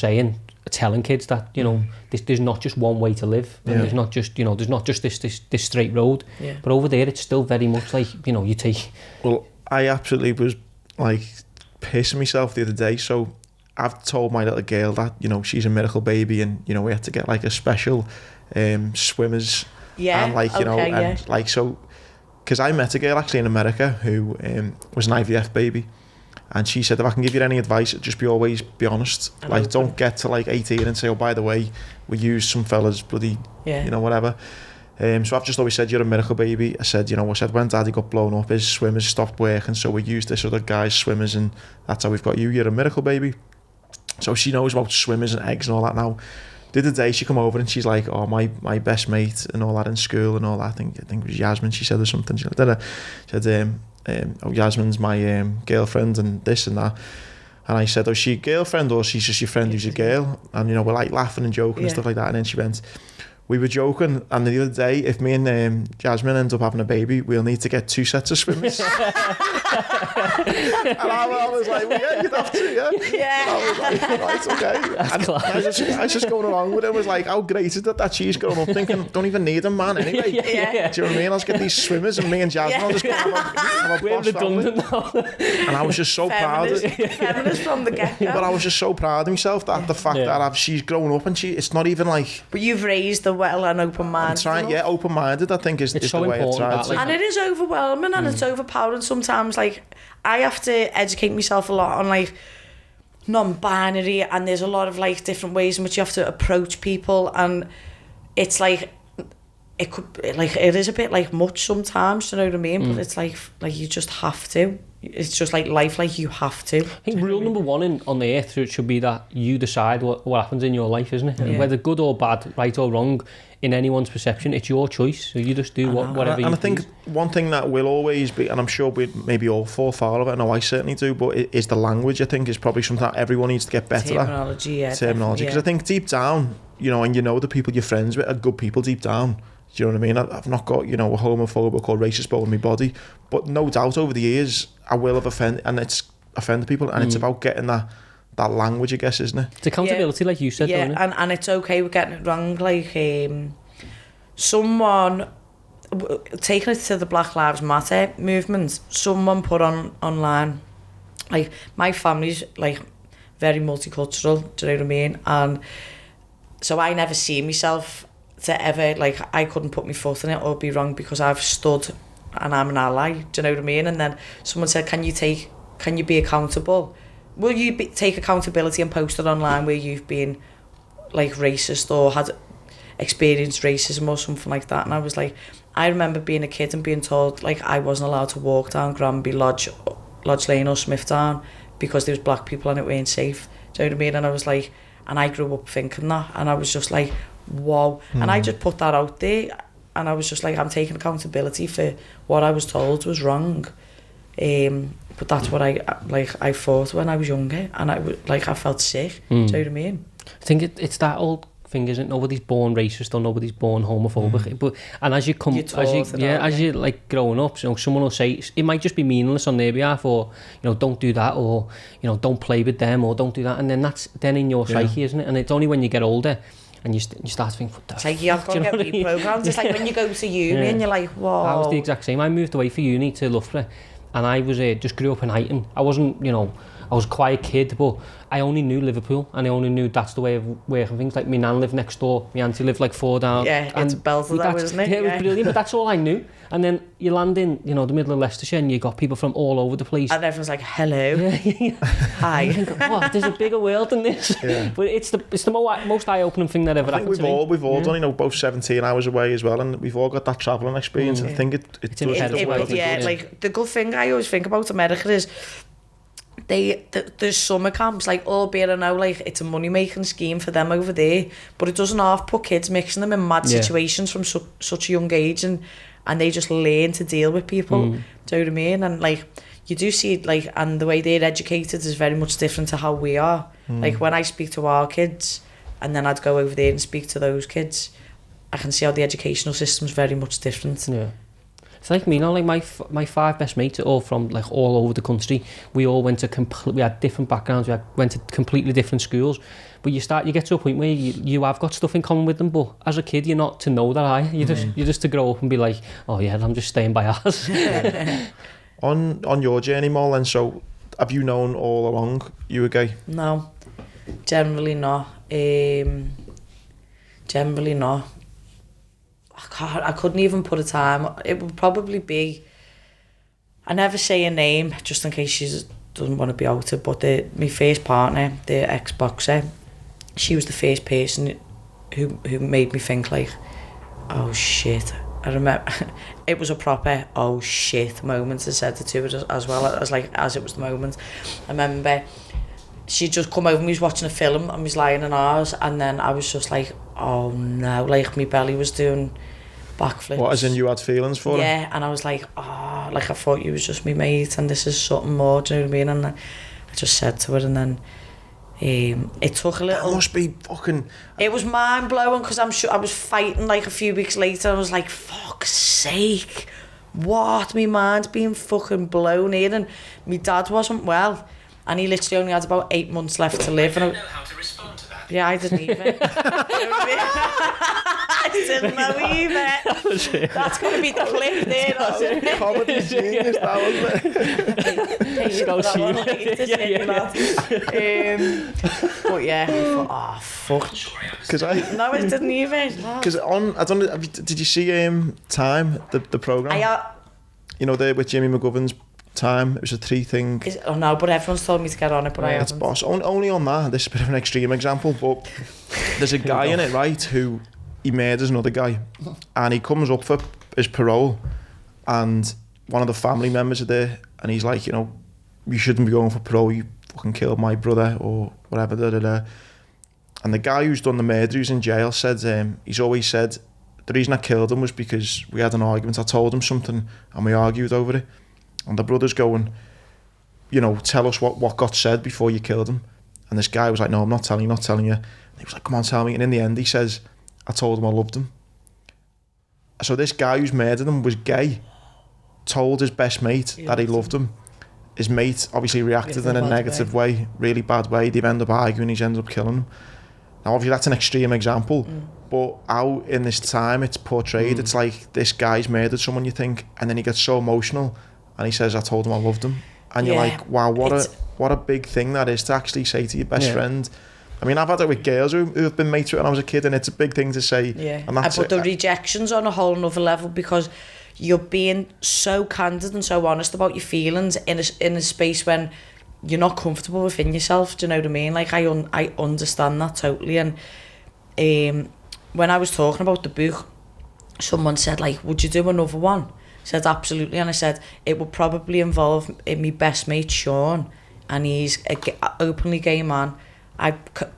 telling kids that, you know, there's not just one way to live, and there's not just, you know, there's not just this straight road. But over there, it's still very much like, you know, you take. Well, I absolutely was like pissing myself the other day. So I've told my little girl that, you know, she's a miracle baby, and, you know, we had to get like a special swimmers. And like, you know, and like, so, because I met a girl actually in America who was an IVF baby. And she said, if I can give you any advice, just always be honest. Like, don't get to like 18 and say, oh, by the way, we used some fellas bloody, you know, whatever. So I've just always said, you're a miracle baby. I said, when Daddy got blown up, his swimmers stopped working, so we used this other guy's swimmers, and that's how we've got you. You're a miracle baby. So she knows about swimmers and eggs and all that now. The other day she come over and she's like, oh, my best mate and all that in school and all that. I think it was Yasmin, she said, or something. She said, oh, Yasmin's my girlfriend and this and that. And I said, oh, is she a girlfriend or she's just your friend who's a girl? And, we're like laughing and joking and stuff like that. And then she went, we were joking, and the other day, if me and Jasmine end up having a baby, we'll need to get 2 sets of swimmers. And I was like, well, yeah, you'd have to, yeah. And I was like, right, okay. And I was just going along with it. Was like, how great is it that she's growing up thinking, don't even need a man anyway. Yeah. Do you know what I mean? I'll just get these swimmers, and me and Jasmine will just go have a boss family. And I was just so proud. Feminist from the get-go. But I was just so proud of myself that the fact that she's grown up and it's not even like... But you've raised the well and open-minded. Open-minded, I think, is so the way it's right. And it is overwhelming and it's overpowering sometimes. Like, I have to educate myself a lot on, like, non-binary, and there's a lot of, like, different ways in which you have to approach people, and it's like, it is a bit, like, much sometimes, do you know what I mean? But it's like you just have to. It's just like life, like you have to. I think rule number one on the earth should be that you decide what happens in your life, isn't it? Yeah. Whether good or bad, right or wrong, in anyone's perception, it's your choice. So you just do whatever you please. And I think one thing that will always be, and I'm sure we maybe all fall foul of it, I know I certainly do, but it is the language. I think is probably something that everyone needs to get better at. Terminology, because I think deep down, and the people you're friends with are good people deep down. Do you know what I mean? I've not got, a homophobic or racist bone in my body, but no doubt over the years I will have offended people, and it's about getting that language, I guess, isn't it? It's accountability, like you said, don't it? And it's okay with getting it wrong. Like, someone, taking it to the Black Lives Matter movement, someone put online, like, my family's, like, very multicultural, do you know what I mean? And so I never see myself to ever, like, I couldn't put my foot in it or be wrong because I've stood and I'm an ally, do you know what I mean? And then someone said, can you be accountable? Will you take accountability and post it online where you've been, like, racist or had experienced racism or something like that? And I was like, I remember being a kid and being told, like, I wasn't allowed to walk down Granby Lodge Lane or Smithdown because there was black people and it weren't safe, do you know what I mean? And I was like, and I grew up thinking that, and I was just like, wow. And I just put that out there, and I was just like, I'm taking accountability for what I was told was wrong. But that's what I thought when I was younger, and I felt sick. Do you know what I mean? I think it's that old thing, isn't it? Nobody's born racist or nobody's born homophobic. But as you like growing up, someone will say it might just be meaningless on their behalf, or don't do that, or don't play with them, or don't do that, and then that's in your psyche, isn't it? And it's only when you get older and you start to think, what the it's like you have to get reprogrammed. It's like when you go to uni and you're like, whoa. I was the exact same. I moved away for uni to Loughborough, and I was just grew up in Highton. I wasn't, I was a quiet kid, but I only knew Liverpool, and I only knew that's the way of working things. Like, my nan lived next door, my auntie lived like 4 down. Yeah, it's belted that, wasn't it? Yeah, it was brilliant, but that's all I knew. And then you land in, the middle of Leicestershire, and you got people from all over the place. And everyone's like, hello. Hi. You think, there's a bigger world than this. Yeah. But it's the most eye-opening thing that ever happened to me. We've all done, both 17 hours away as well, and we've all got that travelling experience. I think it does. Like, the good thing I always think about America is there's summer camps, like, albeit I know, like, it's a money-making scheme for them over there, but it doesn't half put kids, mixing them in mad situations from such a young age, and they just learn to deal with people. Do you know what I mean? And, like, you do see it, like, and the way they're educated is very much different to how we are. Like, when I speak to our kids and then I'd go over there and speak to those kids, I can see how the educational system's very much different. Yeah. It's like me now, like my 5 best mates are all from, like, all over the country. We all went to we had different backgrounds, went to completely different schools. But you get to a point where you have got stuff in common with them, but as a kid you're not to know that, are you? You're just to grow up and be like, oh yeah, I'm just staying by ours. On your journey, Mol, then, so have you known all along you were gay? No, generally not. Generally not. I couldn't even put a time. It would probably be, I never say a name just in case she doesn't want to be outed, but my first partner, the ex-boxer, she was the first person who made me think like, oh shit. I remember it was a proper oh shit moment. I said it to her as well as it was the moment. I remember she'd just come over and we was watching a film and we was lying in ours, and then I was just like, oh no, like my belly was doing backflips. What, as in you had feelings for her? Yeah, and I was like, oh, like I thought you was just my mate and this is something more, do you know what I mean? And I just said to her, and then it took a little... That must be fucking... It was mind-blowing, because I'm sure I was fighting like a few weeks later, and I was like, fuck's sake, what? My mind's being fucking blown in, and my dad wasn't well, and he literally only had about 8 months left to live. And I don't know how to respond to that. Yeah, I didn't either. I didn't know either. That's going to be the clip there, wasn't it? Comedy genius, that wasn't it? But yeah, I thought, oh fuck. Because No, I didn't either. Because I don't know, did you see Time, the programme? You know, there with Jimmy McGovern's Time, it was a 3 thing. Oh no, but everyone's told me to get on it, but I haven't. It's boss. Only on that, this is a bit of an extreme example, but there's a guy in it, right, who he murders another guy, and he comes up for his parole, and one of the family members are there, and he's like, you know, you shouldn't be going for parole, you fucking killed my brother, or whatever, And the guy who's done the murder, who's in jail, said, he's always said, the reason I killed him was because we had an argument, I told him something, and we argued over it. And the brother's going, you know, tell us what got said before you killed him. And this guy was like, no, I'm not telling you. And he was like, come on, tell me. And in the end, he says, I told him I loved him. So this guy who's murdered him was gay, told his best mate that he loved him. His mate obviously reacted in a negative way, really bad way. They've ended up arguing, he's ended up killing him. Now, obviously, that's an extreme example, but how in this time it's portrayed, it's like this guy's murdered someone, you think, and then he gets so emotional, and he says, I told him I loved him. And you're like, wow, what a big thing that is to actually say to your best friend. I mean, I've had it with girls who've been mates with when I was a kid, and it's a big thing to say. Yeah, and that's but the rejection's on a whole nother level, because you're being so candid and so honest about your feelings in a space when you're not comfortable within yourself. Do you know what I mean? Like, I understand that totally. And when I was talking about the book, someone said, like, would you do another one? I said, absolutely. And I said, it would probably involve my best mate, Sean, and he's an openly gay man. I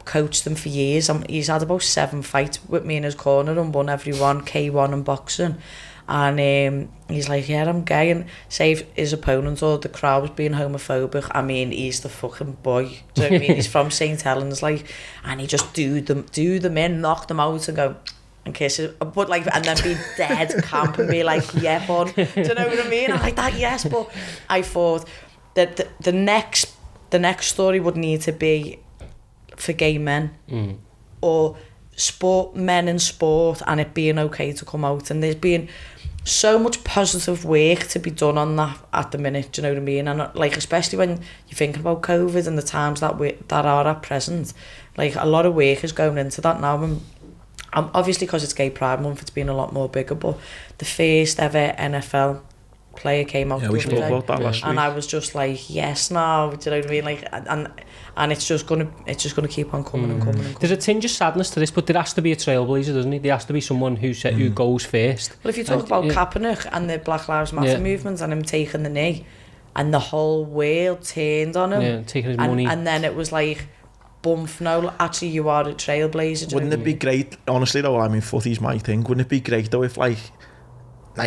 coached him for years. He's had about 7 fights with me in his corner and won every one, K1 and boxing. And he's like, yeah, I'm gay. And say if his opponent or the crowd was being homophobic, I mean, he's the fucking boy. Do you know what I mean? He's from St. Helens, like, and he just do them in, knock them out and go and kiss it. But like, and then be dead camp and be like, yeah, bud. Do you know what I mean? I'm like, that, yes, but I thought that the next story would need to be for gay men or men in sport, and it being okay to come out. And there's been so much positive work to be done on that at the minute, do you know what I mean? And like, especially when you're thinking about COVID and the times that are at present, like, a lot of work is going into that now. And obviously, because it's Gay Pride Month, it's been a lot more bigger, but the first ever NFL player came out we spoke about that last week, and I was just like, yes, no, do you know what I mean? Like, and it's just gonna keep on coming and coming and coming. There's a tinge of sadness to this, but there has to be a trailblazer, doesn't it? There has to be someone who goes first. Well, if you talk about Kaepernick and the Black Lives Matter movement and him taking the knee, and the whole world turned on him, taking his money, and then it was like, bump, no, actually you are a trailblazer. Wouldn't it be great, honestly though, I mean, footy's my thing, wouldn't it be great though if like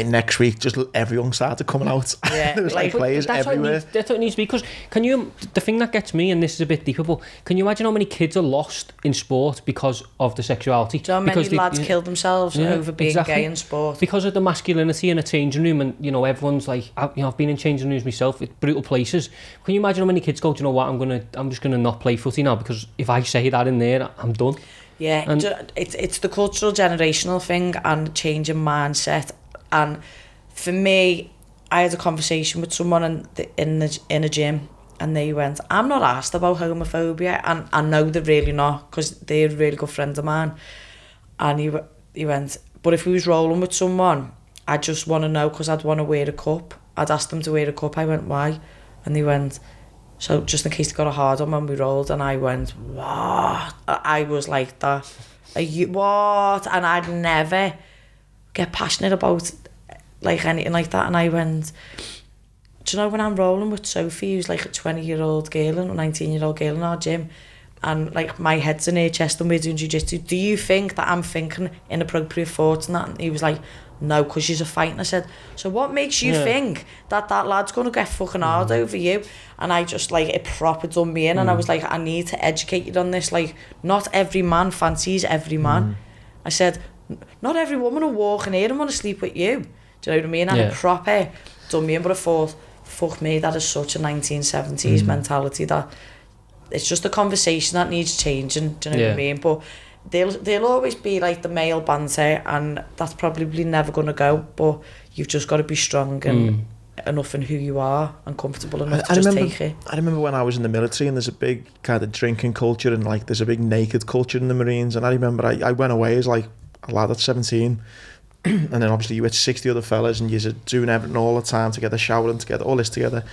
next week just everyone started coming out? Yeah, there was like players everywhere. That's what it needs to be, because the thing that gets me, and this is a bit deeper, but can you imagine how many kids are lost in sport because of the sexuality? Do you know how many lads killed themselves over being gay in sport? Because of the masculinity in a changing room, and you know, everyone's like, I've been in changing rooms myself, it's brutal places. Can you imagine how many kids go, do you know what, I'm just gonna not play footy now, because if I say that in there, I'm done. Yeah, and it's the cultural generational thing and changing mindset. And for me, I had a conversation with someone in a gym, and they went, I'm not asked about homophobia, and I know they're really not, because they're a really good friend of mine. And he went, but if we was rolling with someone, I just want to know, because I'd want to wear a cup. I'd ask them to wear a cup. I went, why? And they went, So just in case they got a hard on when we rolled, and I went, what? I was like that. Are you, what? And I'd never get passionate about like anything like that. And I went, do you know when I'm rolling with Sophie, who's like a 20-year-old girl and a 19-year-old girl in our gym, and like my head's in her chest and we're doing jiu-jitsu, do you think that I'm thinking inappropriate thoughts and that? And he was like, no, because she's a fight. And I said, so what makes you think that lad's going to get fucking hard over you? And I just like, it proper done me in. And I was like, I need to educate you on this. Like, not every man fancies every man. I said, not every woman will walk in here and want to sleep with you. Do you know what I mean? And it proper done me in. But I thought, fuck me, that is such a 1970s mentality that it's just a conversation that needs changing. Do you know what I mean? But they'll always be like the male banter, and that's probably never going to go, but you've just got to be strong and enough in who you are and comfortable enough to just take it. I remember when I was in the military, and there's a big kind of drinking culture, and like there's a big naked culture in the Marines, and I remember I went away as like a lad at 17, and then obviously you had 60 other fellas and you're doing everything all the time together, showering together, all this together,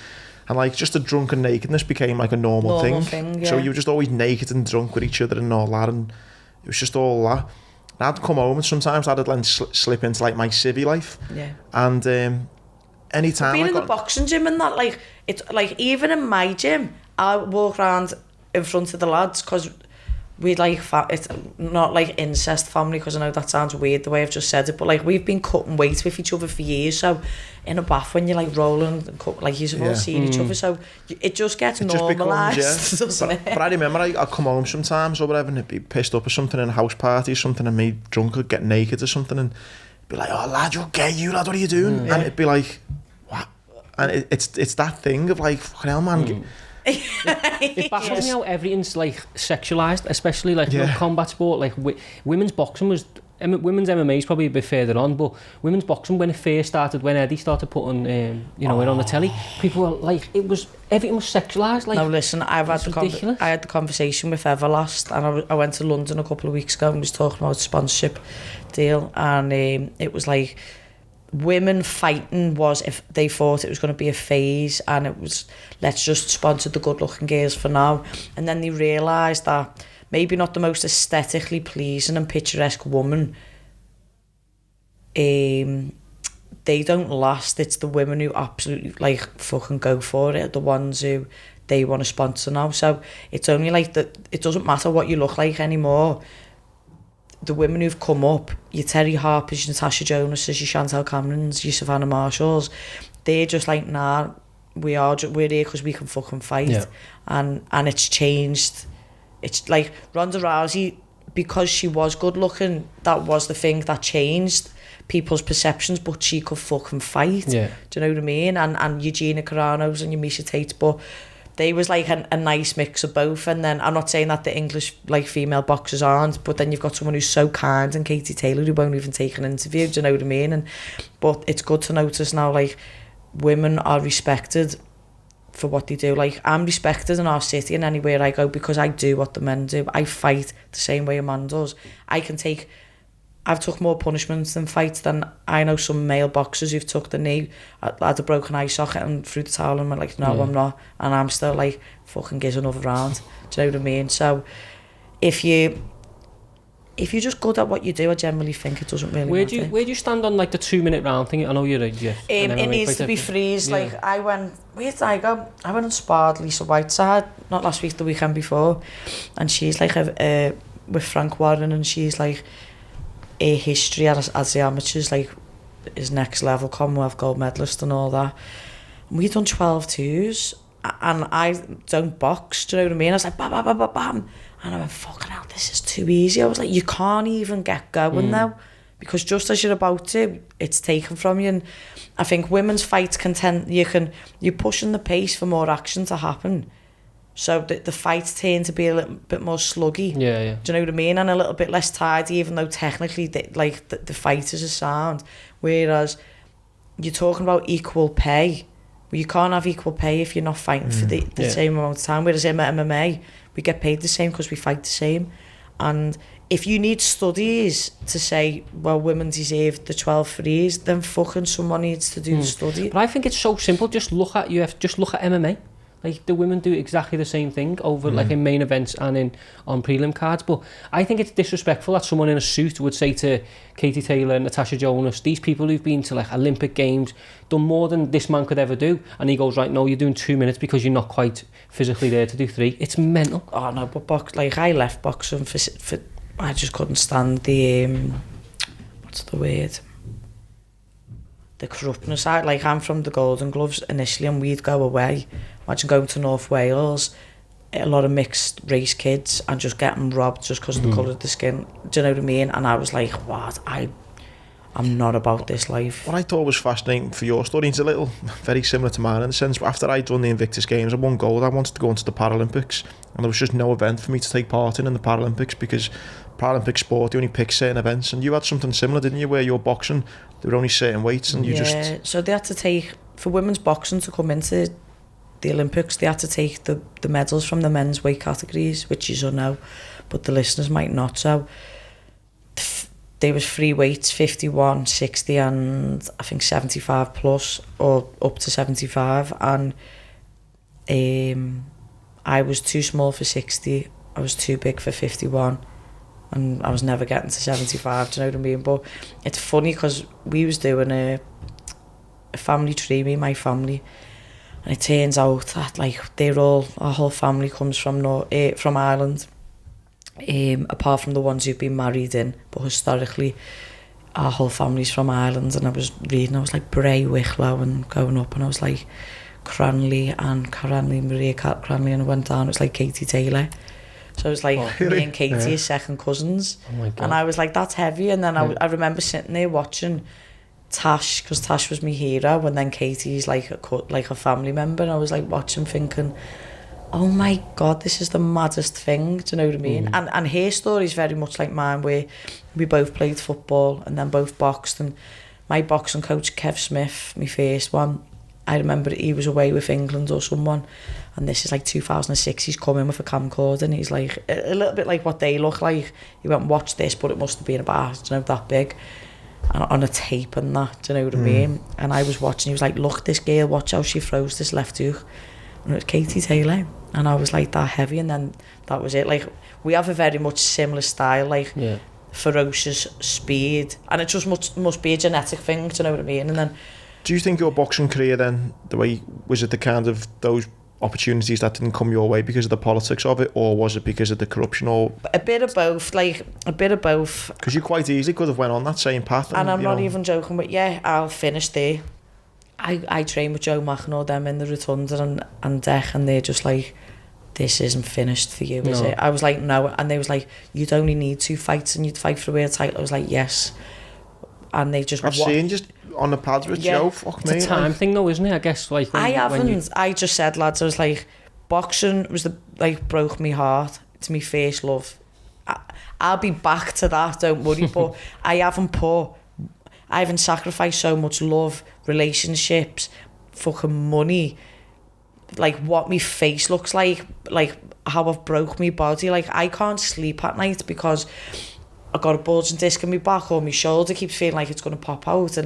and like just the drunken nakedness became like a normal thing. So you were just always naked and drunk with each other and all that, and it was just all that. And I'd come home and sometimes I'd like slip into like my civvy life. And anytime being in the boxing gym and that, like, it's like even in my gym, I walk around in front of the lads because we like it's not like incest family, because I know that sounds weird the way I've just said it, but like we've been cutting weight with each other for years. So in a bath when you're like rolling and cut, like you've all seen each other, so it just gets normalised, doesn't it? But I remember I'd come home sometimes or whatever and I'd be pissed up or something in a house party or something, and me drunk would get naked or something and be like, oh lad, you're gay, you lad, what are you doing? And it'd be like, what? And it's that thing of like, fucking hell man. It baffles me how everything's like sexualized, especially like you know, combat sport. Like women's boxing was, women's MMA is probably a bit further on, but women's boxing, when it first started, when Eddie started putting you know, it on the telly, people were like, everything was sexualized. Like, no, listen, I had the conversation with Everlast, and I went to London a couple of weeks ago and was talking about sponsorship deal, and it was like, women fighting was, if they thought it was going to be a phase, and it was, let's just sponsor the good looking girls for now, and then they realised that maybe not the most aesthetically pleasing and picturesque woman, they don't last. It's the women who absolutely like fucking go for it, the ones who they want to sponsor now. So it's only like that, it doesn't matter what you look like anymore. The women who've come up, your Terry Harpers, your Natasha Jonases, your Chantal Camerons, your Savannah Marshalls, they're just like, nah, we're here because we can fucking fight. And it's changed. It's like Ronda Rousey, because she was good looking, that was the thing that changed people's perceptions, but she could fucking fight. Do you know what I mean? And Eugenia Carano's and your Misha Tate, but they was like a nice mix of both. And then I'm not saying that the English like female boxers aren't, but then you've got someone who's so kind, and Katie Taylor, who won't even take an interview. Do you know what I mean? But it's good to notice now, like, women are respected for what they do. Like, I'm respected in our city and anywhere I go because I do what the men do. I fight the same way a man does. I've took more punishments than fights than I know some male boxers who've took the knee, had a broken eye socket and threw the towel and went like, no, I'm not. And I'm still like, fucking give another round. Do you know what I mean? So if you're just good at what you do, I generally think it doesn't really matter. Where do you stand on like the 2-minute round thing? I know you're it needs to be freeze. Like, where did I go? I went and sparred Lisa Whiteside, not last week, the weekend before. And she's like with Frank Warren, and she's like, a history as the amateurs, like his next level Commonwealth gold medalist and all that. And we done 12-2s, and I don't box, do you know what I mean? I was like, bam, bam, bam, bam, bam. And I went, fucking hell, this is too easy. I was like, you can't even get going now, because just as you're about to, it's taken from you. And I think women's fights you're pushing the pace for more action to happen. So the fights tend to be a little bit more sluggy. Do you know what I mean? And a little bit less tidy, even though technically the fighters are sound. Whereas you're talking about equal pay. Well, you can't have equal pay if you're not fighting for the same amount of time. Whereas in MMA, we get paid the same because we fight the same. And if you need studies to say, well, women deserve the 12 frees, then fucking someone needs to do the study. But I think it's so simple. Just look at MMA. Like, the women do exactly the same thing over, like, in main events and on prelim cards. But I think it's disrespectful that someone in a suit would say to Katie Taylor, Natasha Jonas, these people who've been to, like, Olympic Games, done more than this man could ever do, and he goes, right, no, you're doing 2 minutes because you're not quite physically there to do 3. It's mental. Oh, no, but I left boxing for I just couldn't stand the, what's the word? The corruptness. I'm from the Golden Gloves initially, and we'd go away. Imagine going to North Wales, a lot of mixed race kids, and just getting robbed just because of the colour of the skin. Do you know what I mean? And I was like, what? I'm not about this life. What I thought was fascinating for your story, it's a little very similar to mine in the sense, after I'd done the Invictus Games, I won gold, I wanted to go into the Paralympics, and there was just no event for me to take part in the Paralympics, because Paralympic sport, you only pick certain events, and you had something similar, didn't you, where your boxing, there were only certain weights, and you just... So they had to take, for women's boxing to come into the Olympics, they had to take the medals from the men's weight categories, which you should know, but the listeners might not. So there was 3 weights, 51, 60 and I think 75 plus, or up to 75, and I was too small for 60, I was too big for 51, and I was never getting to 75, do you know what I mean? But it's funny because we was doing a family tree, me and my family, and it turns out that, like, our whole family comes from Ireland, apart from the ones who've been married in, but historically our whole family's from Ireland. And I was reading, I was like Bray, Wicklow, and going up, and I was like Cranley, Maria Cranley, and I went down, it was like Katie Taylor. So it was like me and Katie are second cousins. Oh my God. And I was like, that's heavy. And then I remember sitting there watching Tash, because Tash was my hero, and then Katie's like a family member, and I was like watching thinking, oh my God, this is the maddest thing, do you know what I mean? And her story is very much like mine, where we both played football and then both boxed. And my boxing coach, Kev Smith, my first one, I remember he was away with England or someone, and this is like 2006, he's coming with a camcorder, and he's like, a little bit like what they look like. He went, watch this, but it must have been about, you know, that big, and on a tape and that, do you know what I mean? And I was watching, he was like, look, this girl, watch how she throws this left hook. And it was Katie Taylor, and I was like, that heavy, and then that was it. Like, we have a very much similar style, like ferocious speed, and it just must be a genetic thing, do you know what I mean? And then, do you think your boxing career then, was it the kind of those opportunities that didn't come your way because of the politics of it, or was it because of the corruption, or a bit of both? Because you quite easily could have went on that same path, and I'm not even joking, but I'll finish there. I train with Joe McEnroe, them in the Rotunda and Deck, and they're just like, this isn't finished for you, is it? I was like, no, and they was like, you'd only need 2 fights and you'd fight for a world title. I was like, yes. And they just... I've seen just on the pads with Joe, fuck me. It's a time thing though, isn't it? I guess, like... I just said, lads, I was like, boxing was broke me heart. It's my first love. I'll be back to that, don't worry, but I haven't sacrificed so much love, relationships, fucking money, like what my face looks like how I've broke my body. Like, I can't sleep at night because I got a bulging disc in my back, or my shoulder keeps feeling like it's going to pop out,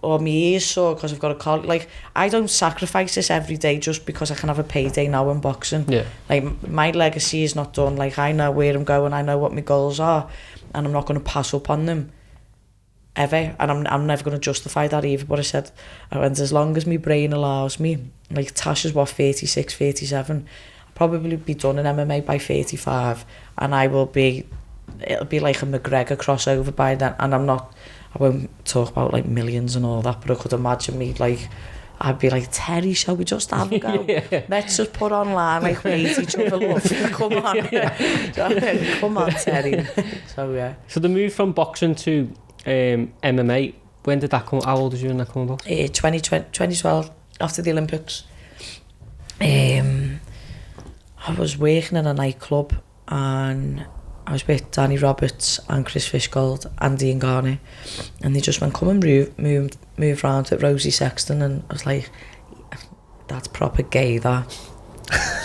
or my ears sore because I've got a collar. Like, I don't sacrifice this every day just because I can have a payday now in boxing. Like, my legacy is not done. Like, I know where I'm going, I know what my goals are, and I'm not going to pass up on them ever, and I'm never going to justify that either. But I went, as long as my brain allows me, like, Tash is 36, 37, I'll probably be done in MMA by 35, and it'll be like a McGregor crossover by then. And I won't talk about like millions and all that, but I could imagine me, like, I'd be like, Terry, shall we just have a go? Let's just put online, like, we hate each other, love. Come on. Come on, Terry. So the move from boxing to MMA, when did that come? How old was you when that come about? 2012, after the Olympics. I was working in a nightclub, and I was with Danny Roberts and Chris Fishgold and Dean Garney, and they just went, come and move around with Rosie Sexton, and I was like, that's proper gay, that.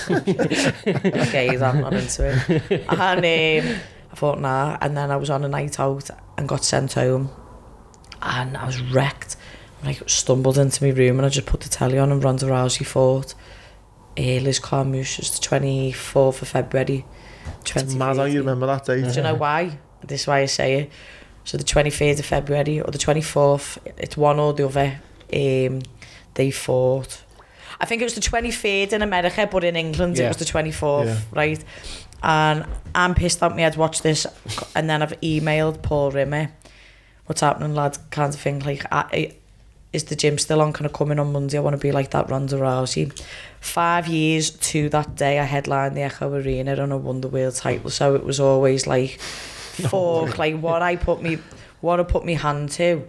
Gay, that, I'm not into it. And I thought, nah. And then I was on a night out and got sent home, and I was wrecked. I stumbled into my room, and I just put the telly on, and Ronda Rousey fought Liz Carmouche was the 24th of February. It's mad how you remember that date. Do you know why? This is why I say it. So the 23rd of February or the 24th, it's one or the other. They fought. I think it was the 23rd in America, but in England it was the 24th, right? And I'm pissed at me. I'd watched this, and then I've emailed Paul Rimmer, what's happening, lad, kind of thing. Like, is the gym still on? Can I come in on Monday? I want to be like that Ronda Rousey. 5 years to that day, I headlined the Echo Arena and I won the world title. So it was always like, fuck, like what I put me hand to.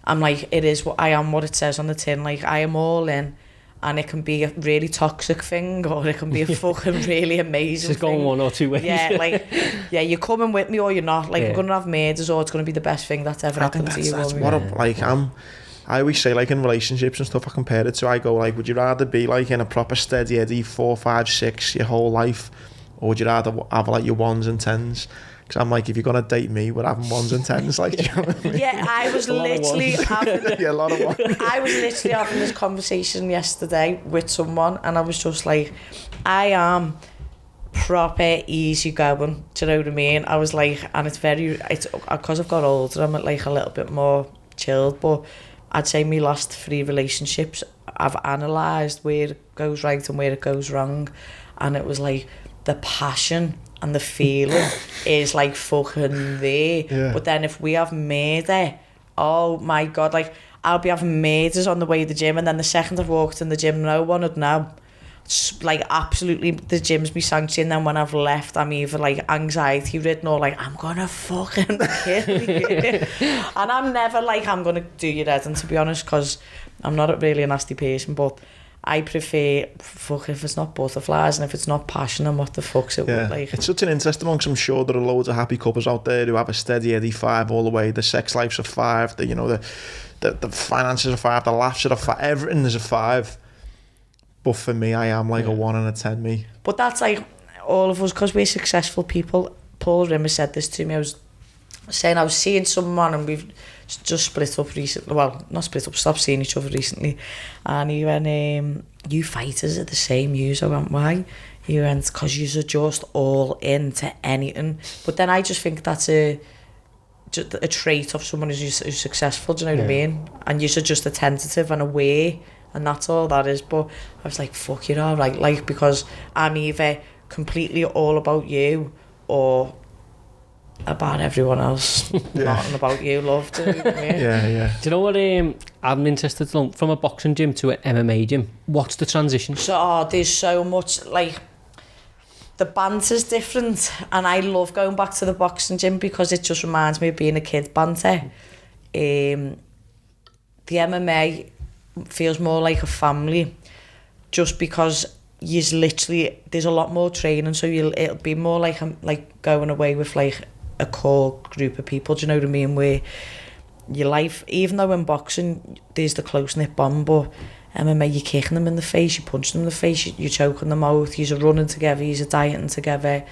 I'm like, it is what I am, what it says on the tin. Like, I am all in, and it can be a really toxic thing, or it can be a fucking really amazing It's thing. going one or two ways. Yeah, like, yeah, you're coming with me or you're not. Like, we're going to have murders, or it's going to be the best thing that's ever happened to you. That's what I always say, like, in relationships and stuff, I compare it to, I go, like, would you rather be, like, in a proper steady Eddie 4, 5, 6 your whole life, or would you rather have, like, your 1s and 10s? Because I'm like, if you're going to date me, we're having 1s and 10s, like, do you know what I mean? Yeah, I was literally having... Yeah, a lot of 1s. I was literally having this conversation yesterday with someone, and I was just like, I am proper easy going, do you know what I mean? I was like, and it's because I've got older, I'm like a little bit more chilled, but I'd say my last 3 relationships, I've analysed where it goes right and where it goes wrong, and it was like the passion and the feeling is like fucking there. Yeah. But then if we have murder, oh my God, like I'll be having murders on the way to the gym, and then the second I've walked in the gym, no one would know. It's like absolutely, the gym's me sanctuary, and then when I've left, I'm either like anxiety ridden or like, I'm gonna fucking kill you. And I'm never like, I'm gonna do your head, and to be honest, because I'm not really a nasty person, but I prefer, fuck, if it's not butterflies and if it's not passion, and what the fuck's it like? It's such an interest amongst, I'm sure there are loads of happy couples out there who have a steady Eddie 5 all the way, the sex life's a 5, the, you know, the finances are 5, the laughs are a 5, everything is a 5. But for me, I am like a 1 and a 10, me. But that's like all of us, because we're successful people. Paul Rimmer said this to me. I was saying I was seeing someone, and we've just split up recently. Well, not split up, stopped seeing each other recently. And he went, you fighters are the same, yous. I went, why? He went, because yous are just all into anything. But then I just think that's a trait of someone who's successful, do you know what I mean? And yous are just attentive and aware, and that's all that is. But I was like, fuck, you're all right, like, because I'm either completely all about you or about everyone else. Nothing about you, love, do you know what I mean? Yeah. Do you know what I'm interested to know? From a boxing gym to an MMA gym, what's the transition? So there's so much, like, the banter's different, and I love going back to the boxing gym because it just reminds me of being a kid banter. The MMA feels more like a family, just because there's a lot more training, so it'll be more like going away with like a core group of people, do you know what I mean, where your life, even though in boxing there's the close-knit bond, but MMA, you're kicking them in the face, you punch them in the face, you're choking them out, you're running together, you're dieting together.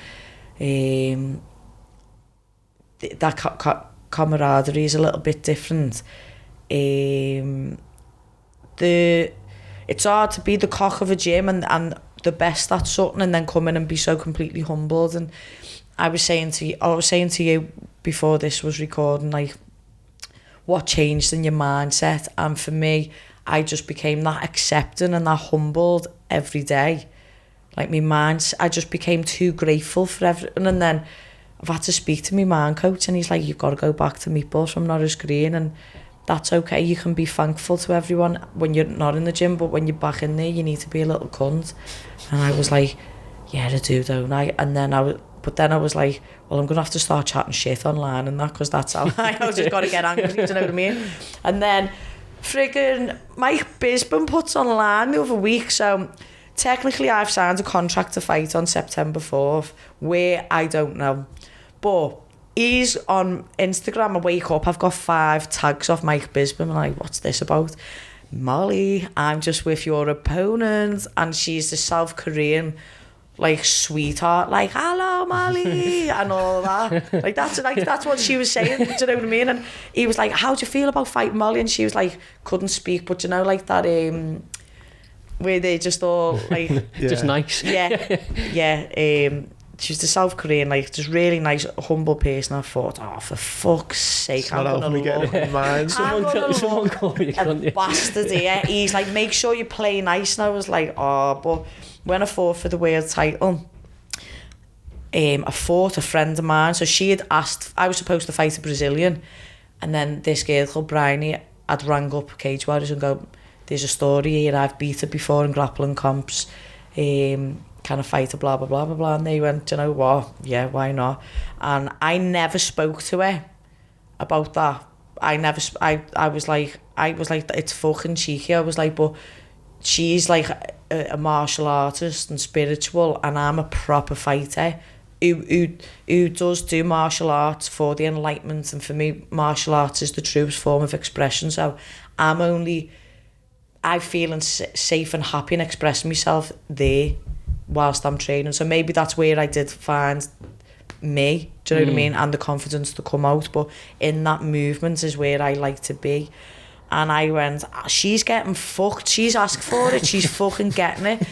That camaraderie is a little bit different. It's hard to be the cock of a gym and the best at something, and then come in and be so completely humbled. And I was saying to you before this was recording, like, what changed in your mindset? And for me, I just became that accepting and that humbled every day. Like, my mind, I just became too grateful for everything. And then I've had to speak to my mind coach, and he's like, you've got to go back to Meatball from Norris Green, and that's okay. You can be thankful to everyone when you're not in the gym, but when you're back in there, you need to be a little cunt. And I was like, yeah, I do, don't I? And then I was like, well, I'm going to have to start chatting shit online and that, because that's how I just got to get angry, do you know what I mean? And then friggin' Mike Bisbin puts online the other week, so technically I've signed a contract to fight on September 4th, where I don't know. But he's on Instagram, I wake up, I've got 5 tags off Mike Bisbin. I'm like, what's this about? Molly, I'm just with your opponent. And she's the South Korean, like, sweetheart, like, hello, Molly, and all that. That's what she was saying, do you know what I mean? And he was like, how do you feel about fighting Molly? And she was like, couldn't speak, but you know, like that, where they just all like just nice. She's the South Korean, like, just really nice, humble person. I thought, oh, for fuck's sake, I'm gonna look. Someone call me a bastard here. He's like, make sure you play nice. And I was like, oh, but when I fought for the world title, I fought a friend of mine. So she had asked, I was supposed to fight a Brazilian, and then this girl called Bryony had rang up Cage Warriors and go, there's a story here, I've beat her before in grappling comps. Kind of fighter, blah, blah, blah, blah, blah. And they went, you know what? Yeah, why not? And I never spoke to her about that. I was like, it's fucking cheeky. I was like, but she's like a martial artist and spiritual, and I'm a proper fighter who does do martial arts for the enlightenment. And for me, martial arts is the truest form of expression. So I feeling safe and happy and expressing myself there whilst I'm training. So maybe that's where I did find me, do you know what I mean, and the confidence to come out. But in that movement is where I like to be. And I went, she's getting fucked, she's asked for it, she's fucking getting it.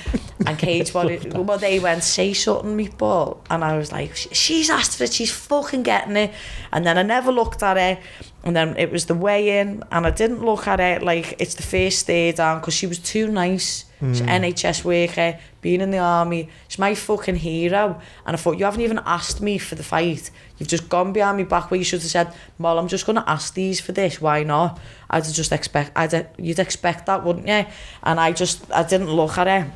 And Cage, they went, say something, Meatball. And I was like, she's asked for it, she's fucking getting it. And then I never looked at her. And then it was the weigh-in, and I didn't look at her like it's the first stay down, because she was too nice. She's an NHS worker, being in the army. She's my fucking hero. And I thought, you haven't even asked me for the fight. You've just gone behind me back where you should have said, Mol, I'm just going to ask these for this. Why not? You'd expect that, wouldn't you? And I didn't look at her.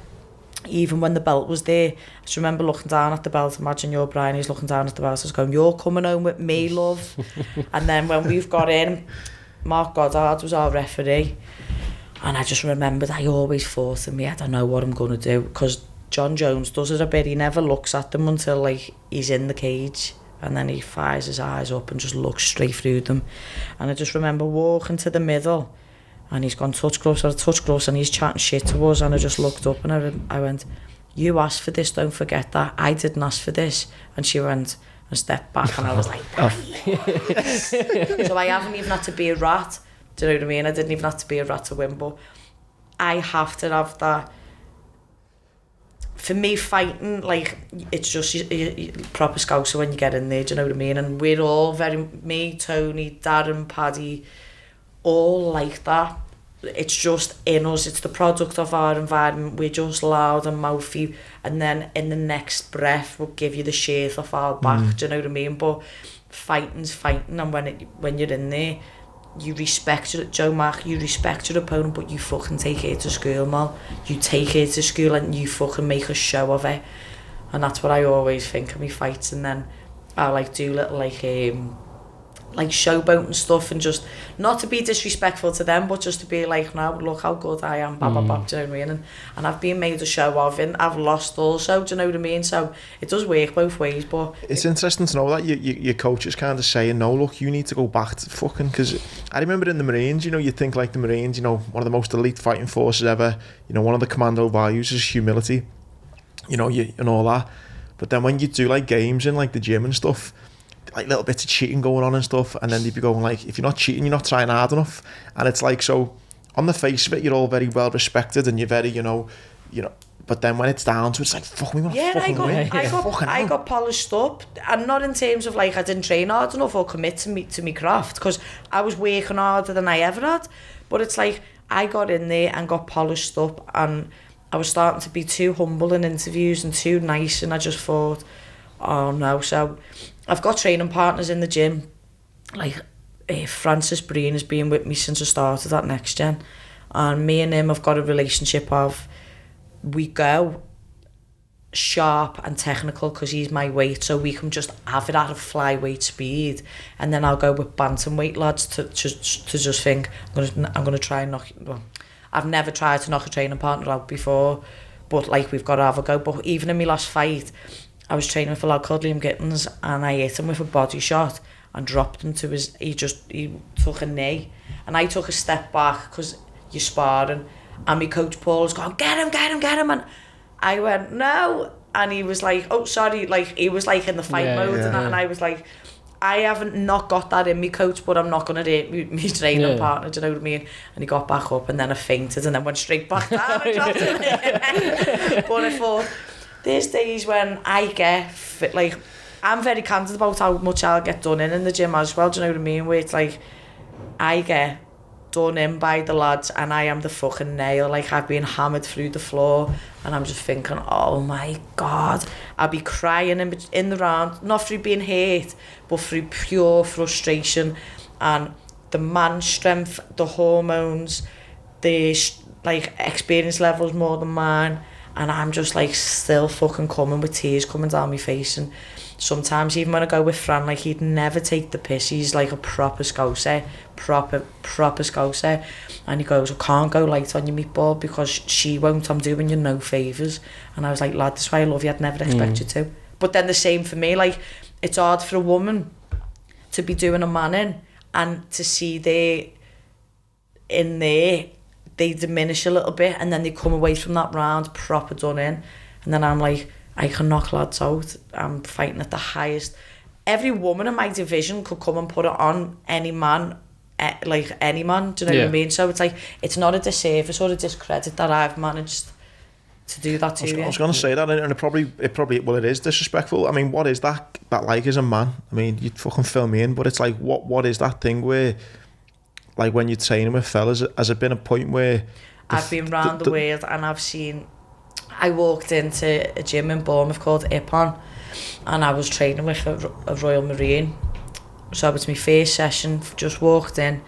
Even when the belt was there, I just remember looking down at the belt. Imagine you're Brian, he's looking down at the belt. I was going, you're coming home with me, love. And then when we've got in, Mark Goddard was our referee. And I just remembered, I always thought in me, I don't know what I'm going to do. Because John Jones does it a bit. He never looks at them until like he's in the cage. And then he fires his eyes up and just looks straight through them. And I just remember walking to the middle. And he's gone touch gloves, and he's chatting shit to us. And I just looked up and I went, you asked for this, don't forget that. I didn't ask for this. And she went and stepped back, and I was like, So I haven't even had to be a rat. Do you know what I mean? I didn't even have to be a rat to win, but I have to have that. For me, fighting, like, it's just you proper scouser when you get in there, do you know what I mean? And we're all me, Tony, Darren, Paddy, all like that. It's just in us, it's the product of our environment. We're just loud and mouthy, and then in the next breath we'll give you the shirt off our back, do you know what I mean? But fighting's fighting, and when you're in there, you respect Joe Mack, you respect your opponent, but you fucking take it to school, man. You take it to school and you fucking make a show of it. And that's what I always think of me fights. And then I like do little like showboat and stuff, and just not to be disrespectful to them, but just to be like, no, look how good I am, blah, blah, blah, do you know what I mean? And I've been made a show of, and I've lost also, do you know what I mean? So it does work both ways, but... It's interesting to know that your coach is kind of saying, no, look, you need to go back to fucking... Because I remember in the Marines, you know, you think like the Marines, you know, one of the most elite fighting forces ever, you know, one of the commando values is humility, you know, and all that. But then when you do like games in like the gym and stuff, like little bits of cheating going on and stuff, and then they'd be going like, if you're not cheating, you're not trying hard enough. And it's like, so on the face of it, you're all very well respected and you're very, you know, but then when it's down to it, it's like, fuck, we want to fucking win. I got polished up, and not in terms of like I didn't train hard enough or commit to me craft, because I was working harder than I ever had. But it's like I got in there and got polished up, and I was starting to be too humble in interviews and too nice, and I just thought, oh no. So I've got training partners in the gym, like Francis Breen has been with me since I started at Next Gen, and me and him have got a relationship of, we go sharp and technical because he's my weight, so we can just have it at a flyweight speed, and then I'll go with bantamweight lads to just think, I'm gonna try and knock. Well, I've never tried to knock a training partner out before, but like we've got to have a go. But even in my last fight, I was training with a lad called Liam Gittins, and I hit him with a body shot and dropped him to his... He took a knee, and I took a step back because you're sparring, and my coach Paul was going, get him, and I went, no, and he was like, oh, sorry, like, he was like in the fight mode, and I was like, I haven't not got that in me, coach, but I'm not going to hurt me training partner, do you know what I mean? And he got back up and then I fainted and then went straight back down and dropped it. But I thought, there's days when I get fit, like, I'm very candid about how much I'll get done in the gym as well, do you know what I mean? Where it's like, I get done in by the lads and I am the fucking nail, like I've been hammered through the floor and I'm just thinking, oh my God, I'll be crying in the round, not through being hurt, but through pure frustration and the man strength, the hormones, the like experience levels more than mine, and I'm just like still fucking coming with tears coming down my face. And sometimes even when I go with Fran, like he'd never take the piss, he's like a proper scouser, proper scouser, and he goes, I can't go light on your meatball because she won't, I'm doing you no favours. And I was like, lad, that's why I love you, I'd never expect you to. But then the same for me, like it's hard for a woman to be doing a man in and to see they in there, they diminish a little bit and then they come away from that round proper done in, and then I'm like, I can knock lads out. I'm fighting at the highest. Every woman in my division could come and put it on any man, like any man, do you know what I mean? So it's like, it's not a disservice or a discredit that I've managed to do that to you. I was going to say that, and it probably, well, it is disrespectful. I mean, what is that like as a man? I mean, you'd fucking fill me in, but it's like, what is that thing where, like when you're training with fellas, has it been a point where... I've been round the world and I've seen... I walked into a gym in Bournemouth called Ippon and I was training with a Royal Marine. So it's my first session, just walked in,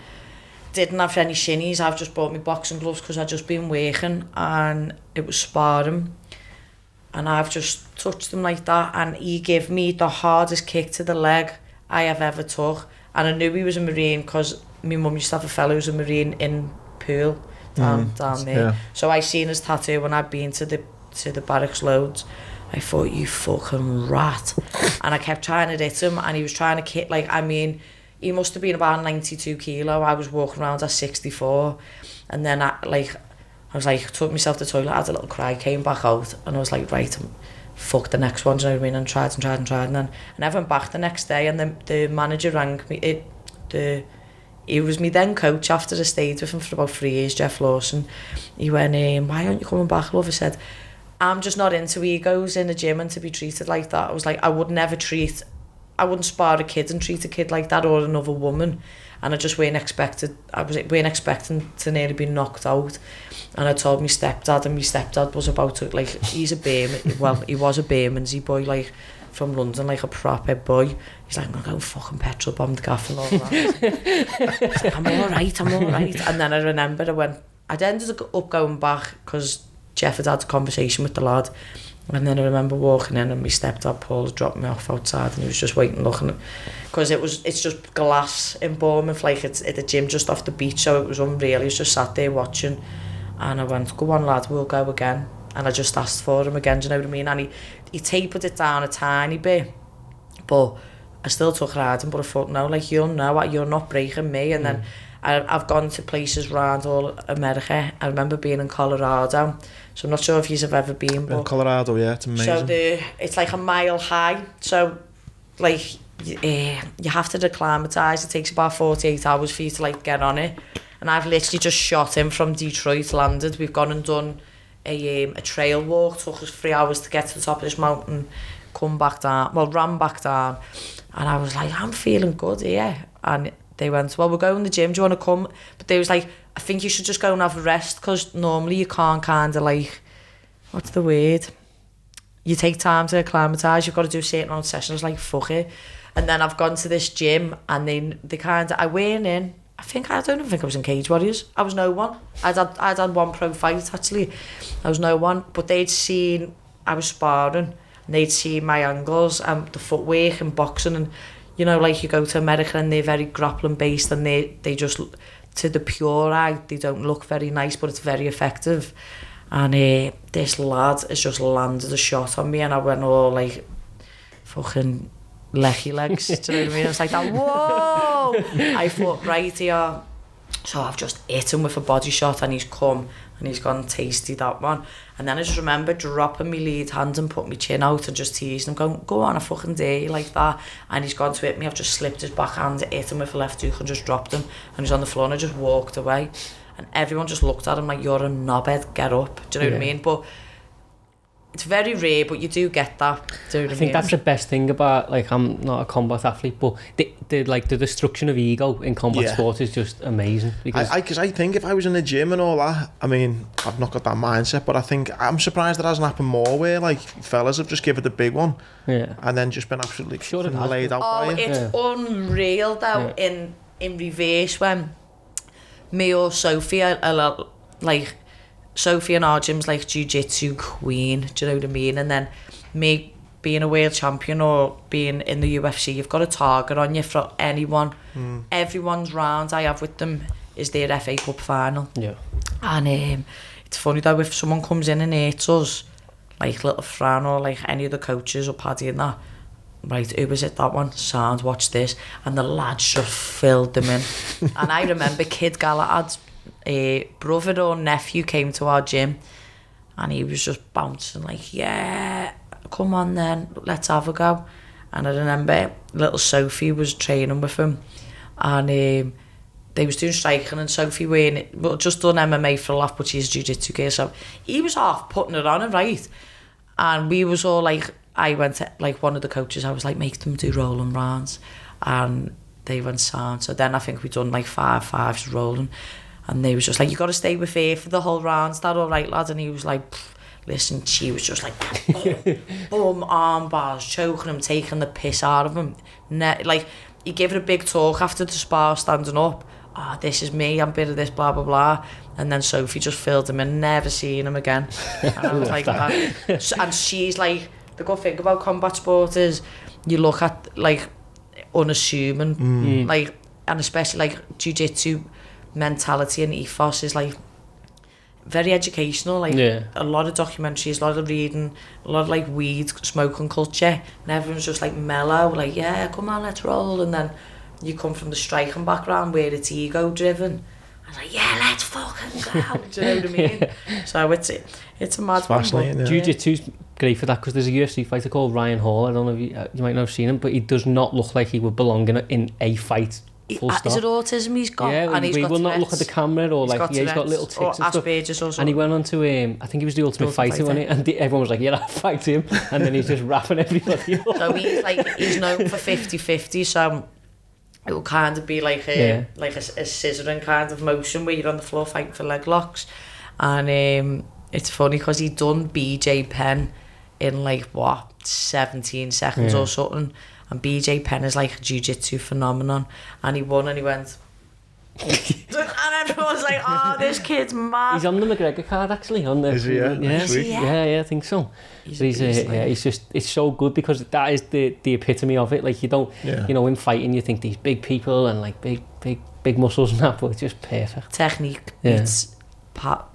didn't have any shinnies, I've just bought my boxing gloves because I'd just been working and it was sparring. And I've just touched him like that and he gave me the hardest kick to the leg I have ever took. And I knew he was a Marine because my mum used to have a fellow who was a Marine in Poole down there. Yeah. So I seen his tattoo when I'd been to the barracks loads. I thought, you fucking rat. And I kept trying to hit him and he was trying to kick, like, I mean, he must have been about 92 kilo. I was walking around at 64. And then I was like, took myself to the toilet, had a little cry, came back out and I was like, right, fuck the next one, do you know what I mean? And tried. And then I went back the next day and then the manager rang me, he was me then coach after I stayed with him for about 3 years, Jeff Lawson. He went, why aren't you coming back, love? I said, I'm just not into egos in the gym and to be treated like that. I was like, I wouldn't spar a kid and treat a kid like that or another woman. And I just weren't expecting to nearly be knocked out. And I told my stepdad, and my stepdad was about to, like, he's a Birmingham, well, he was a Birmingham boy, like, from London, like a proper boy. He's like, I'm gonna go fucking petrol bomb the gaff and all that. Like, I'm all right. And then I remembered I'd ended up going back because Jeff had a conversation with the lad. And then I remember walking in and my stepdad Paul dropped me off outside and he was just waiting looking, because it's just glass in Bournemouth, like it's at the gym just off the beach, so it was unreal. He was just sat there watching and I went, go on lad, we'll go again. And I just asked for him again, do you know what I mean? And he tapered it down a tiny bit, but I still took riding, but I thought, no, like, you're not breaking me. And then I've gone to places around all America. I remember being in Colorado, so I'm not sure if you've ever been. But Colorado, yeah, it's amazing. So it's like a mile high, so like you have to acclimatise. It takes about 48 hours for you to like get on it. And I've literally just shot in from Detroit, landed. We've gone and done a trail walk. Took us 3 hours to get to the top of this mountain, ran back down, and I was like, I'm feeling good here. And they went, well, we're going to the gym, do you want to come? But they was like, I think you should just go and have a rest, because normally you can't kind of like, what's the word? You take time to acclimatise, you've got to do a certain amount of sessions, like, fuck it. And then I've gone to this gym and they kind of, I went in, I don't even think I was in Cage Warriors. I was no one. I'd had one pro fight, actually. I was no one, but they'd seen, I was sparring, and they'd seen my angles and the footwork and boxing, and you know, like you go to America and they're very grappling based, and they just, to the pure eye, they don't look very nice, but it's very effective. And this lad has just landed a shot on me, and I went all like fucking lecky legs, do you know what I mean? I was like that, whoa! I thought, right here, So I've just hit him with a body shot and he's come and he's gone tasty that one. And then I just remember dropping my lead hand and put my chin out and just teasing him, going, go on, I fucking dare you like that. And he's gone to hit me, I've just slipped his backhand, hit him with a left hook and just dropped him. And he's on the floor and I just walked away. And everyone just looked at him like, you're a knobhead, get up. Do you know what I mean? But it's very rare, but you do get that. I think that's the best thing about, like, I'm not a combat athlete, but the destruction of ego in combat sport is just amazing. Because I think if I was in the gym and all that, I mean, I've not got that mindset, but I think I'm surprised it hasn't happened more where, like, fellas have just given it the big one and then just been absolutely laid out by you. It's unreal, though, in reverse when me or Sophie are like, Sophie in our gym's like jiu-jitsu queen, do you know what I mean? And then me being a world champion or being in the UFC, you've got a target on you for anyone. Everyone's round I have with them is their FA Cup final. Yeah. And it's funny though, if someone comes in and hits us, like little Fran or like any of the coaches or Paddy and that, right, who was it, that one? Sound, watch this. And the lads just filled them in. And I remember Kid Galahad's brother or nephew came to our gym and he was just bouncing like, yeah, come on then, let's have a go. And I remember little Sophie was training with him and they was doing striking and Sophie just done MMA for a laugh, but she's a jiu-jitsu girl, so he was half putting it on him, right? And we was all like, I went to like one of the coaches, I was like, make them do rolling rounds, and they went sound. So then I think we done like 5 fives rolling. And they was just like, you got to stay with her for the whole round. Is that all right, lad? And he was like, listen, she was just like, boom, arm bars, choking him, taking the piss out of him. Like, he gave it a big talk after the spar, standing up. Oh, this is me, I'm bit of this, blah, blah, blah. And then Sophie just filled him in, never seen him again. And I was like, that. And she's like, the good thing about combat sport is you look at, like, unassuming, like, and especially, like, jiu-jitsu mentality and ethos is like very educational, like a lot of documentaries, a lot of reading, a lot of like weed smoking culture, and everyone's just like mellow, like yeah, come on, let's roll. And then you come from the striking background where it's ego driven. I was like, yeah, let's fucking go. Do you know what I mean? So it's a mad one. Jiu-jitsu's great for that because there's a UFC fighter called Ryan Hall. I don't know if you might not have seen him, but he does not look like he would belong in a fight. Is it autism he's got? Yeah, and he will not look at the camera or like he's got little tics or and stuff. Asperger's or something. And he went on to I think he was the Ultimate Fighter, wasn't he? And everyone was like, yeah, I'll fight him. And then he's just rapping everybody up. So he's known for 50-50, so it will kind of be like a scissoring kind of motion where you're on the floor fighting for leg locks. And it's funny because he done BJ Penn in like 17 seconds or something. And BJ Penn is like a jiu-jitsu phenomenon. And he won and he went... and everyone was like, oh, this kid's mad. He's on the McGregor card, actually. Is he, yeah? Yeah, I think so. He's just... It's so good because that is the epitome of it. Like, you don't... You know, in fighting, you think these big people and, like, big muscles and that, but it's just perfect. Technique beats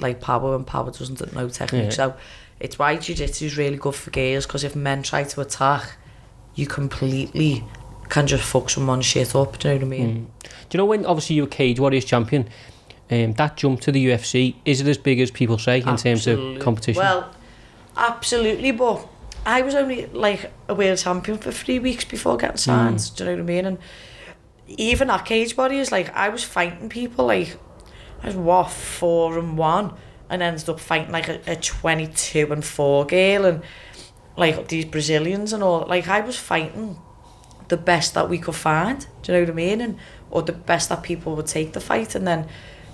like power, and power doesn't know technique. So it's why jiu-jitsu is really good for girls, because if men try to attack... you completely can just fuck someone's shit up, do you know what I mean? Do you know when obviously you're a Cage Warriors champion, that jump to the UFC, is it as big as people say in terms of competition? Well, absolutely, but I was only like a world champion for 3 weeks before getting signed, do you know what I mean? And even at Cage Warriors, like I was fighting people like, I was 4-1 and ended up fighting like a 22-4 girl, and like these Brazilians and all. Like I was fighting the best that we could find, do you know what I mean? And or the best that people would take the fight. And then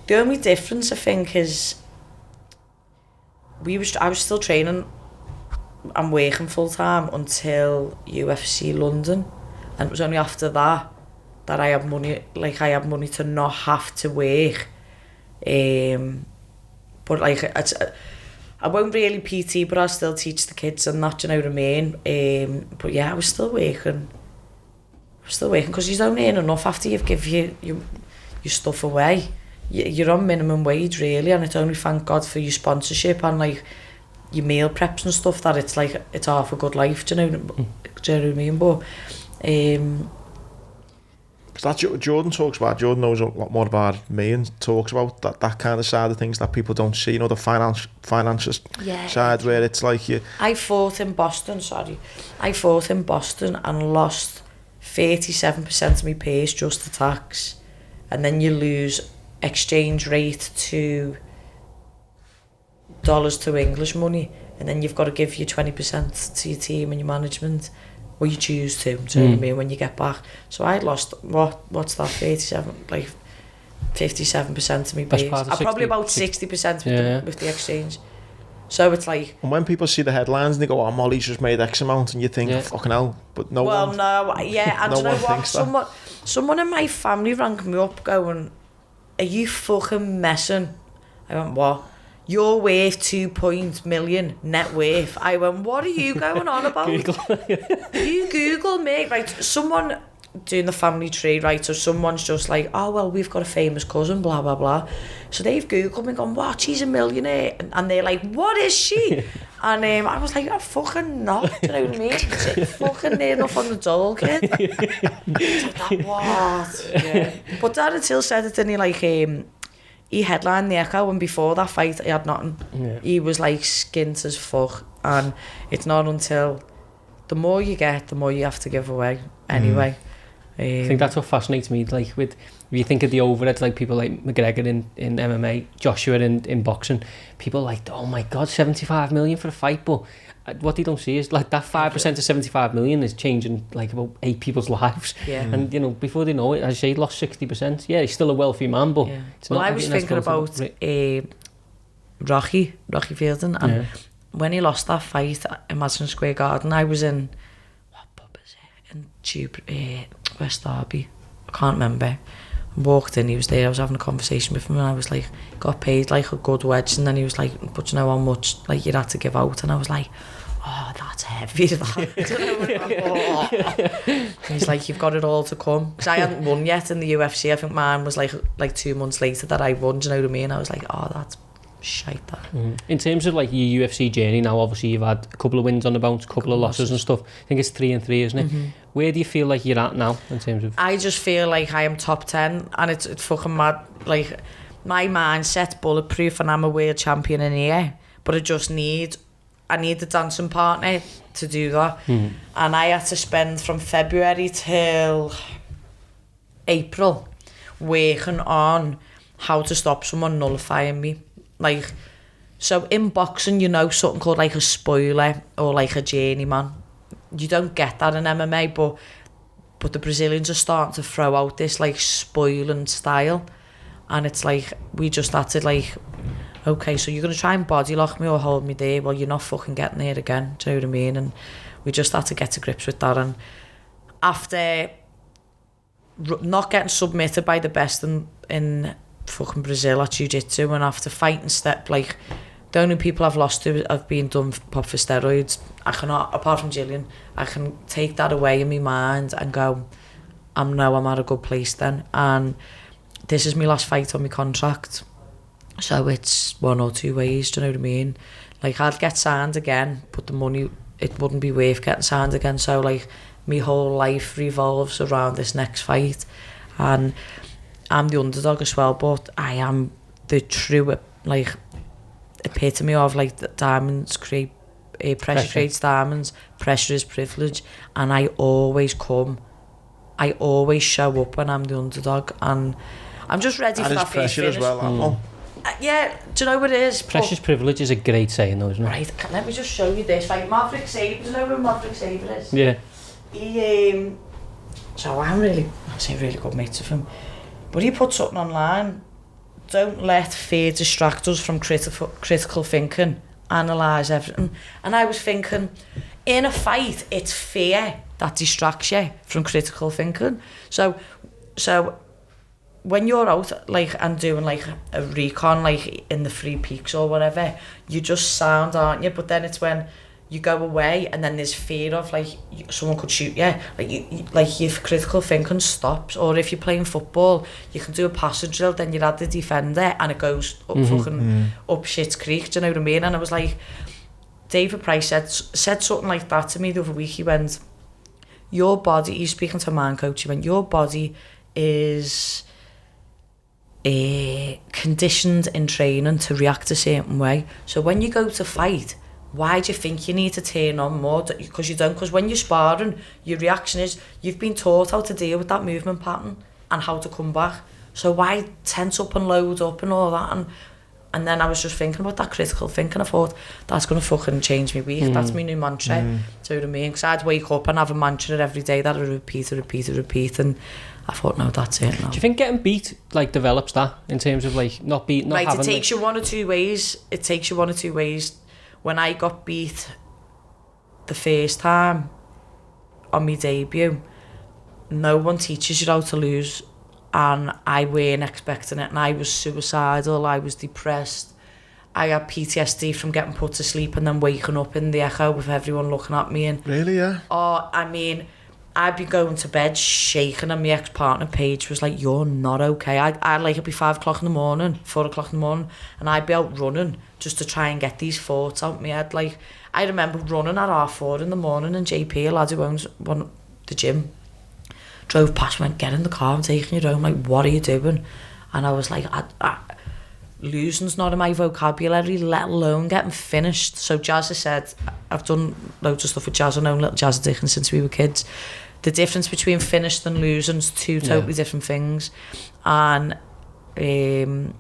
the only difference I think is I was still training and working full time until UFC London, and it was only after that I had money. Like I had money to not have to work. But like I won't really PT, but I'll still teach the kids and that, do you know what I mean? But yeah, I was still working. Because you don't earn enough after you've given your stuff away. You're on minimum wage, really, and it's only thank God for your sponsorship and like your meal preps and stuff that it's like, it's half a good life, do you know what I mean? But Because Jordan knows a lot more about me and talks about that kind of side of things that people don't see, the financial side where it's like you... I fought in Boston and lost 37% of my pay just to tax, and then you lose exchange rate to dollars to English money, and then you've got to give your 20% to your team and your management. Or you choose to, do you know what I mean, when you get back. So I lost, what's that, 57% of my base. Probably about 60% with the exchange. So it's like... And when people see the headlines and they go, Molly's just made X amount, and you think, fucking hell, but no one... and no you know what, someone in my family rang me up going, are you fucking messing? I went, what? You're worth 2 million net worth. I went, what are you going on about? You Google me, right? Someone doing the family tree, right? Or someone's just like, oh, well, we've got a famous cousin, blah, blah, blah. So they've Googled me and gone, what? She's a millionaire. And they're like, what is she? And I was like, I'm fucking not. Do you know what I mean? It's fucking near enough on the dole, kid. Like, what? Yeah. But Darren Till said it, didn't he? Like, he headlined the Echo, and before that fight he had nothing. He was like skint as fuck, and it's not until the more you get, the more you have to give away anyway. I think that's what fascinates me, like with, if you think of the overheads, like people like McGregor in MMA, Joshua in boxing, people like, oh my god, 75 million for a fight, but what they don't see is like that 5% of 75 million is changing like about 8 people's lives. And before they know it, as I say, he lost 60%. He's still a wealthy man, but it's not. I was thinking about Rocky Fielding, and when he lost that fight in Madison Square Garden, I was in, what pub is it? In West Derby, I can't remember. I walked in, he was there, I was having a conversation with him, and I was like, got paid like a good wedge, and then he was like, but you know how much like you'd had to give out, and I was like, oh, that's heavy, that. He's like, you've got it all to come, because I hadn't won yet in the UFC. I think mine was like 2 months later that I won, do you know what I mean? I was like, oh, that's shite, that. In terms of like your UFC journey now, obviously you've had a couple of wins on the bounce, a couple of losses and stuff. I think it's 3-3, isn't it? Where do you feel like you're at now in terms of... I just feel like I am top 10, and it's fucking mad. Like, my mindset's bulletproof, and I'm a world champion in here, but I need a dancing partner to do that. And I had to spend from February till April working on how to stop someone nullifying me. Like, so in boxing, something called like a spoiler or like a journeyman. You don't get that in MMA, but the Brazilians are starting to throw out this like spoiling style, and it's like, we just had to like, okay, so you're going to try and body lock me or hold me there, well, you're not fucking getting there again, do you know what I mean? And we just had to get to grips with that. And after not getting submitted by the best in fucking Brazil at jiu-jitsu, and after fighting like, the only people I've lost to have been done pop for steroids. I cannot, apart from Gillian, I can take that away in my mind and go, I'm at a good place then. And this is my last fight on my contract. So it's 1 or 2 ways, do you know what I mean? Like, I'd get signed again, but the money, it wouldn't be worth getting signed again. So like, my whole life revolves around this next fight. And I'm the underdog as well, but I am the true, like, epitome of like the diamonds create pressure creates diamonds, pressure is privilege, and I always show up when I'm the underdog, and I'm just ready for that pressure as well. Yeah, do you know what it is? Precious privilege is a great saying though, isn't it? Right, let me just show you this. Like, Maverick Sabre, do you know who Maverick Sabre is? Yeah. He so I'm really good mates with him, but he put something online: don't let fear distract us from critical thinking, analyse everything. And I was thinking, in a fight, it's fear that distracts you from critical thinking. So when you're out like and doing like a recon, like in the Three Peaks or whatever, you just sound, aren't you? But then it's when you go away and then there's fear of like someone could shoot you, like your critical thinking stops. Or if you're playing football, you can do a passing drill, then you're at the defender and it goes up up shit's creek, do you know what I mean? And I was like, David Price said something like that to me the other week. He went, your body, he's speaking to a man coach, he went, your body is conditioned in training to react a certain way. So when you go to fight, why do you think you need to turn on more? Because you don't. Because when you're sparring, your reaction is you've been taught how to deal with that movement pattern and how to come back. So why tense up and load up and all that? And then I was just thinking about that critical thinking. I thought, that's going to fucking change my week. That's my new mantra. Do you know what I mean? Because I'd wake up and have a mantra every day that I repeat. And I thought, no, that's it now. Do you think getting beat, like, develops that in terms of, like, not having... It takes you one or two ways. When I got beat the first time on my debut, no one teaches you how to lose. And I weren't expecting it, and I was suicidal, I was depressed, I had PTSD from getting put to sleep and then waking up in the echo with everyone looking at me. And really, yeah? Oh, I mean, I'd be going to bed shaking, and my ex-partner Paige was like, you're not okay. I'd like, it'd be 5 o'clock in the morning, 4 o'clock in the morning, and I'd be out running just to try and get these thoughts out of my head. Like, I remember running at 4:30 in the morning, and JP, a lad who owns the gym, drove past me and went, get in the car, I'm taking you home. Like, what are you doing? And I was like, losing's not in my vocabulary, let alone getting finished. So Jazz has said, I've done loads of stuff with Jazz, I've known little Jazz Dickens since we were kids. The difference between finished and losing's two totally different things. And when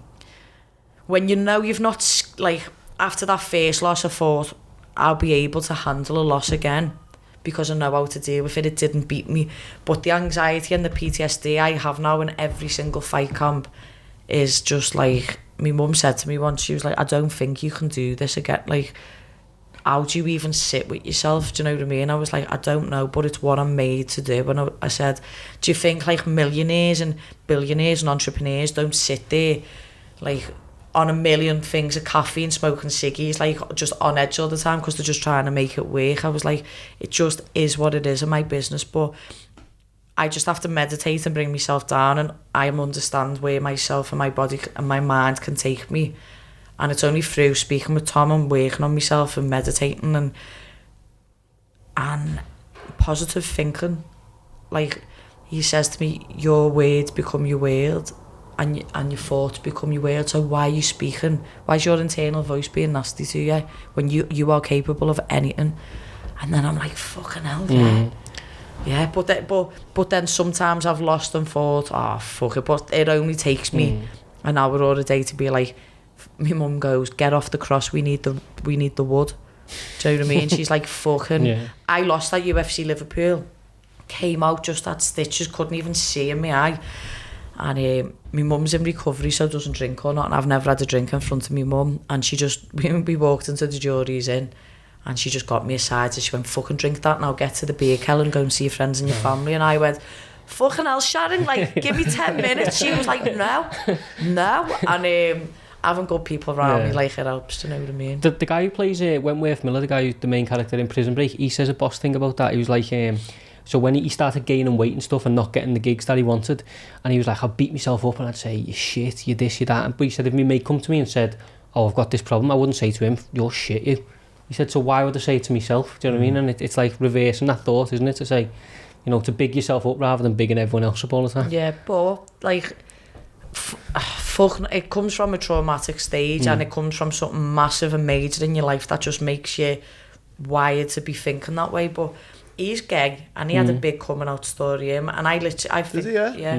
you know you've not, like, after that first loss, I thought I'll be able to handle a loss again, because I know how to deal with it. It didn't beat me. But the anxiety and the PTSD I have now in every single fight camp is just like, my mum said to me once, she was like, I don't think you can do this again. Like, how do you even sit with yourself? Do you know what I mean? I was like, I don't know, but it's what I'm made to do. And I said, do you think like millionaires and billionaires and entrepreneurs don't sit there like on a million things of coffee and smoking ciggies, like just on edge all the time because they're just trying to make it work? I was like, it just is what it is in my business, but I just have to meditate and bring myself down, and I understand where myself and my body and my mind can take me. And it's only through speaking with Tom and working on myself and meditating and positive thinking. Like, he says to me, your words become your world, and your thoughts become your world. So why are you speaking? Why is your internal voice being nasty to you when you are capable of anything? And then I'm like, fucking hell, yeah. But then sometimes I've lost and thought, oh, fuck it. But it only takes me an hour or a day to be like, my mum goes, get off the cross, we need the wood. Do you know what I mean? She's like, fucking, I lost at UFC Liverpool, came out, just had stitches, couldn't even see in my eye. And my mum's in recovery, so doesn't drink or not, and I've never had a drink in front of my mum. And she just, we walked into the jury's in, and she just got me aside and she went, fucking drink that now, get to the beer kettle and go and see your friends and your family. And I went, fucking hell, Sharon, like, give me 10 minutes. She was like, no. And having good people around me, like, it helps, do you know what I mean? The guy who plays Wentworth Miller, the main character in Prison Break, he says a boss thing about that. He was like, so when he started gaining weight and stuff and not getting the gigs that he wanted, and he was like, I'd beat myself up and I'd say, you shit, you this, you that. But he said, if my mate come to me and said, oh, I've got this problem, I wouldn't say to him, you're shit, you. He said, so why would I say it to myself? Do you know what I mean? And it's like reversing that thought, isn't it? To say, you know, to big yourself up rather than bigging everyone else up all the time. Yeah, but like, it comes from a traumatic stage, and it comes from something massive and major in your life that just makes you wired to be thinking that way. But he's gay, and he had a big coming out story, and I think, did he? Yeah.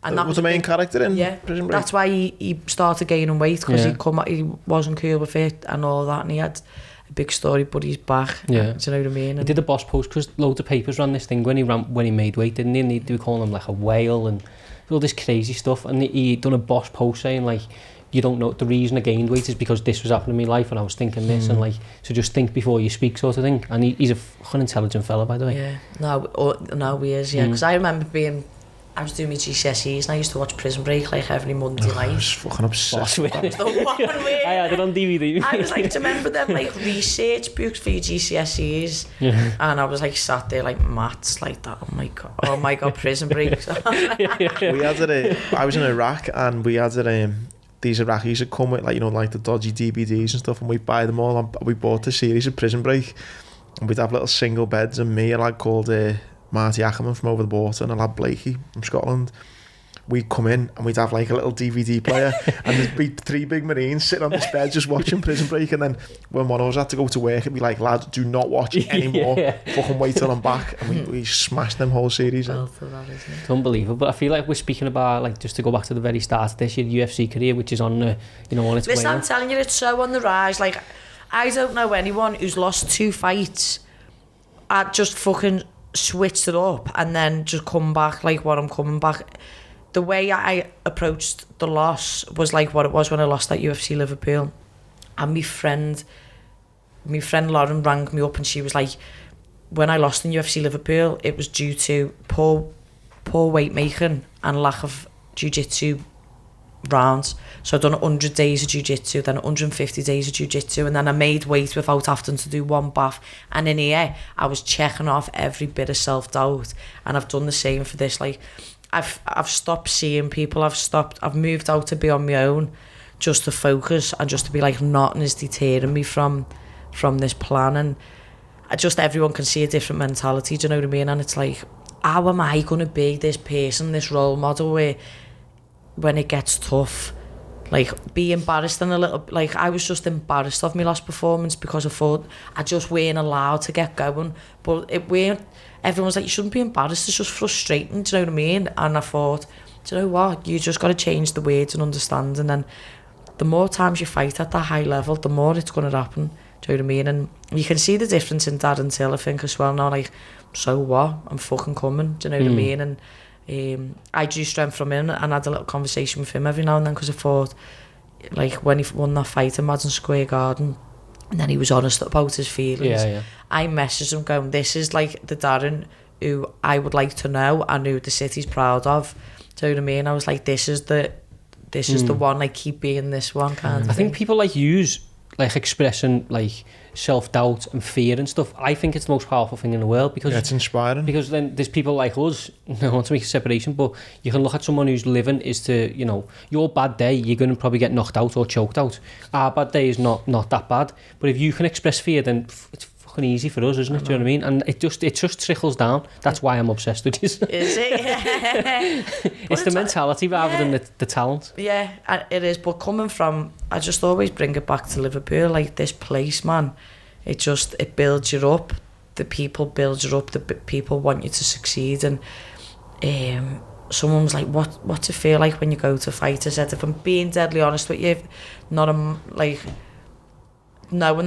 And that was the main character in Prison Break. That's why he started gaining weight, because he wasn't cool with it and all that, and he had a big story, but he's back. Do you know what I mean? He did a boss post because loads of papers ran this thing when he made weight, didn't he? And they were calling him like a whale and all this crazy stuff. And he done a boss post saying like, you don't know, the reason I gained weight is because this was happening in my life and I was thinking this, and like, so just think before you speak, sort of thing. And he's a fucking intelligent fella, by the way. Yeah, no, he is. Yeah, because I remember I was doing my GCSEs and I used to watch Prison Break like every Monday night. I was fucking obsessed with that. I had it on DVD. I was like, do you remember them like research books for your GCSEs? Yeah. And I was like sat there like maths like that. Oh my god, Prison Break. We had it. I was in Iraq, and we had it. These Iraqis had come with like, you know, like the dodgy DVDs and stuff, and we'd buy them all. And we bought a series of Prison Break, and we'd have little single beds, and me, a lad called Marty Ackerman from over the border and a lad Blakey from Scotland. We'd come in and we'd have like a little DVD player and there'd be 3 big Marines sitting on this bed just watching Prison Break, and then when one of us had to go to work it'd be like, lad, do not watch anymore. Fucking wait till I'm back. And we smashed them whole series. It's unbelievable. But I feel like we're speaking about, like, just to go back to the very start of this, your UFC career, which is on on its way. Listen, I'm telling you, it's so on the rise. Like, I don't know anyone who's lost 2 fights and just fucking switched it up and then just come back like what I'm coming back. The way I approached the loss was like what it was when I lost at UFC Liverpool. And my friend Lauren rang me up and she was like, when I lost in UFC Liverpool, it was due to poor weight making and lack of jiu-jitsu rounds. So I'd done 100 days of jiu-jitsu, then 150 days of jiu-jitsu, and then I made weight without having to do one bath. And in here, I was checking off every bit of self-doubt. And I've done the same for this. Like, I've stopped seeing people. I've moved out to be on my own, just to focus and just to be like, nothing is deterring me from this plan. And everyone can see a different mentality, do you know what I mean? And it's like, how am I going to be this person, this role model where when it gets tough, like, be embarrassed and a little, like, I was just embarrassed of my last performance because I thought I just weren't allowed to get going. But it weren't. Everyone's like, you shouldn't be embarrassed, it's just frustrating, do you know what I mean? And I thought, do you know what, you just got to change the words and understand. And then the more times you fight at that high level, the more it's going to happen, do you know what I mean? And you can see the difference in Dad and Till, I think, as well now. Like, so what, I'm fucking coming, do you know what I mean? And I drew strength from him and had a little conversation with him every now and then, because I thought, like, when he won that fight in Madison Square Garden, and then he was honest about his feelings. I messaged him going, this is like the Darren who I would like to know and who the city's proud of. Do you know what I mean? I was like, this is the one, like, keep being this one kind of I thing. think people like use, like, expressing, like, self-doubt and fear and stuff. I think it's the most powerful thing in the world, because it's inspiring. Because then there's people like us who want to make a separation, but you can look at someone who's living is to, your bad day, you're going to probably get knocked out or choked out. Our bad day is not that bad. But if you can express fear, then it's fucking easy for us, isn't it? Do you know what I mean? And it just trickles down. That's why I'm obsessed with this. Is it? It's the mentality rather than the talent. Yeah, it is. But coming from, I just always bring it back to Liverpool, like, this place, man. It builds you up. The people build you up. The people want you to succeed. And someone was like, what's it feel like when you go to fight? I said, if I'm being deadly honest with you, knowing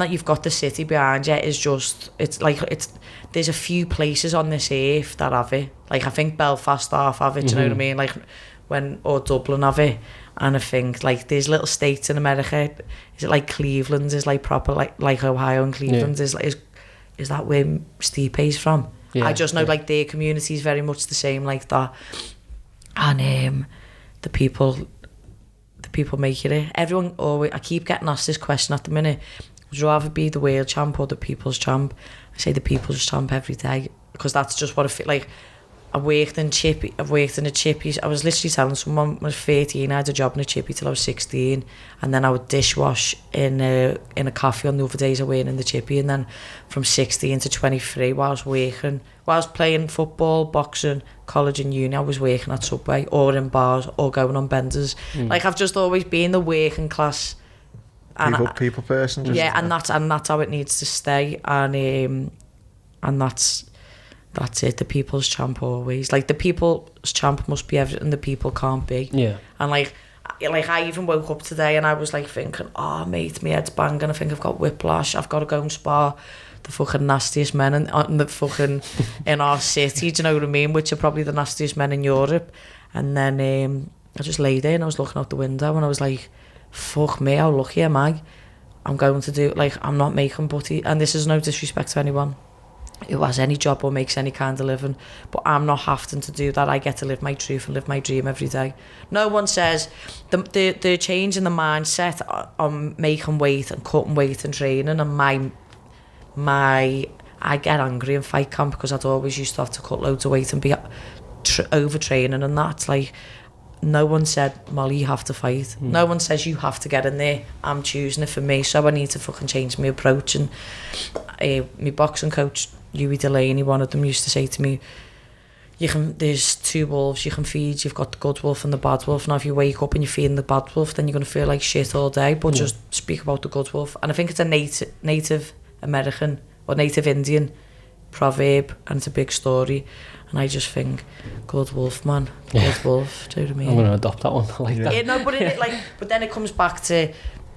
that you've got the city behind you is just, there's a few places on this earth that have it. Like, I think Belfast half have it, do you know what I mean? Like, or Dublin have it. And I think, like, there's little states in America, is it like Cleveland is like proper, like Ohio and Cleveland is that where Stipe's from? Yeah, I just know, like, their community is very much the same like that. And the people make it. Everyone always, I keep getting asked this question at the minute, would you rather be the world champ or the people's champ? I say the people's champ every day, because that's just what I feel like. I've worked in a chippy. I was literally telling someone when I was 13, I had a job in a chippy till I was 16, and then I would dishwash in a cafe on the other days I worked in the chippy, and then from 16 to 23, while I was playing football, boxing, college and uni, I was working at Subway or in bars or going on benders. Like, I've just always been the working class people person. And that's how it needs to stay. And that's it, the people's champ always. Like, the people's champ must be everything the people can't be. Yeah. And like I even woke up today and I was like thinking, oh mate, my head's banging, I think I've got whiplash, I've got to go and spar the fucking nastiest men in the fucking in our city, do you know what I mean? Which are probably the nastiest men in Europe. And then I just lay there and I was looking out the window and I was like, fuck me, how lucky am I? I'm going to do, like, I'm not making butty, and this is no disrespect to anyone who has any job or makes any kind of living, but I'm not having to do that. I get to live my truth and live my dream every day. No one says the change in the mindset on making weight and cutting weight and training, and I get angry in fight camp because I'd always used to have to cut loads of weight and be overtraining, and that's like, no one said, Molly, you have to fight. No one says you have to get in there. I'm choosing it for me, so I need to fucking change my approach. And my boxing coach, Huey Delaney, one of them, used to say to me, there's two wolves you can feed. You've got the good wolf and the bad wolf. Now if you wake up and you're feeding the bad wolf, then you're going to feel like shit all day, but just speak about the good wolf. And I think it's a Native American or Native Indian proverb, and it's a big story, and I just think good wolf, man, good wolf. Do you know what I mean? I'm going to adopt that one. I like that. Yeah, no, but but then it comes back to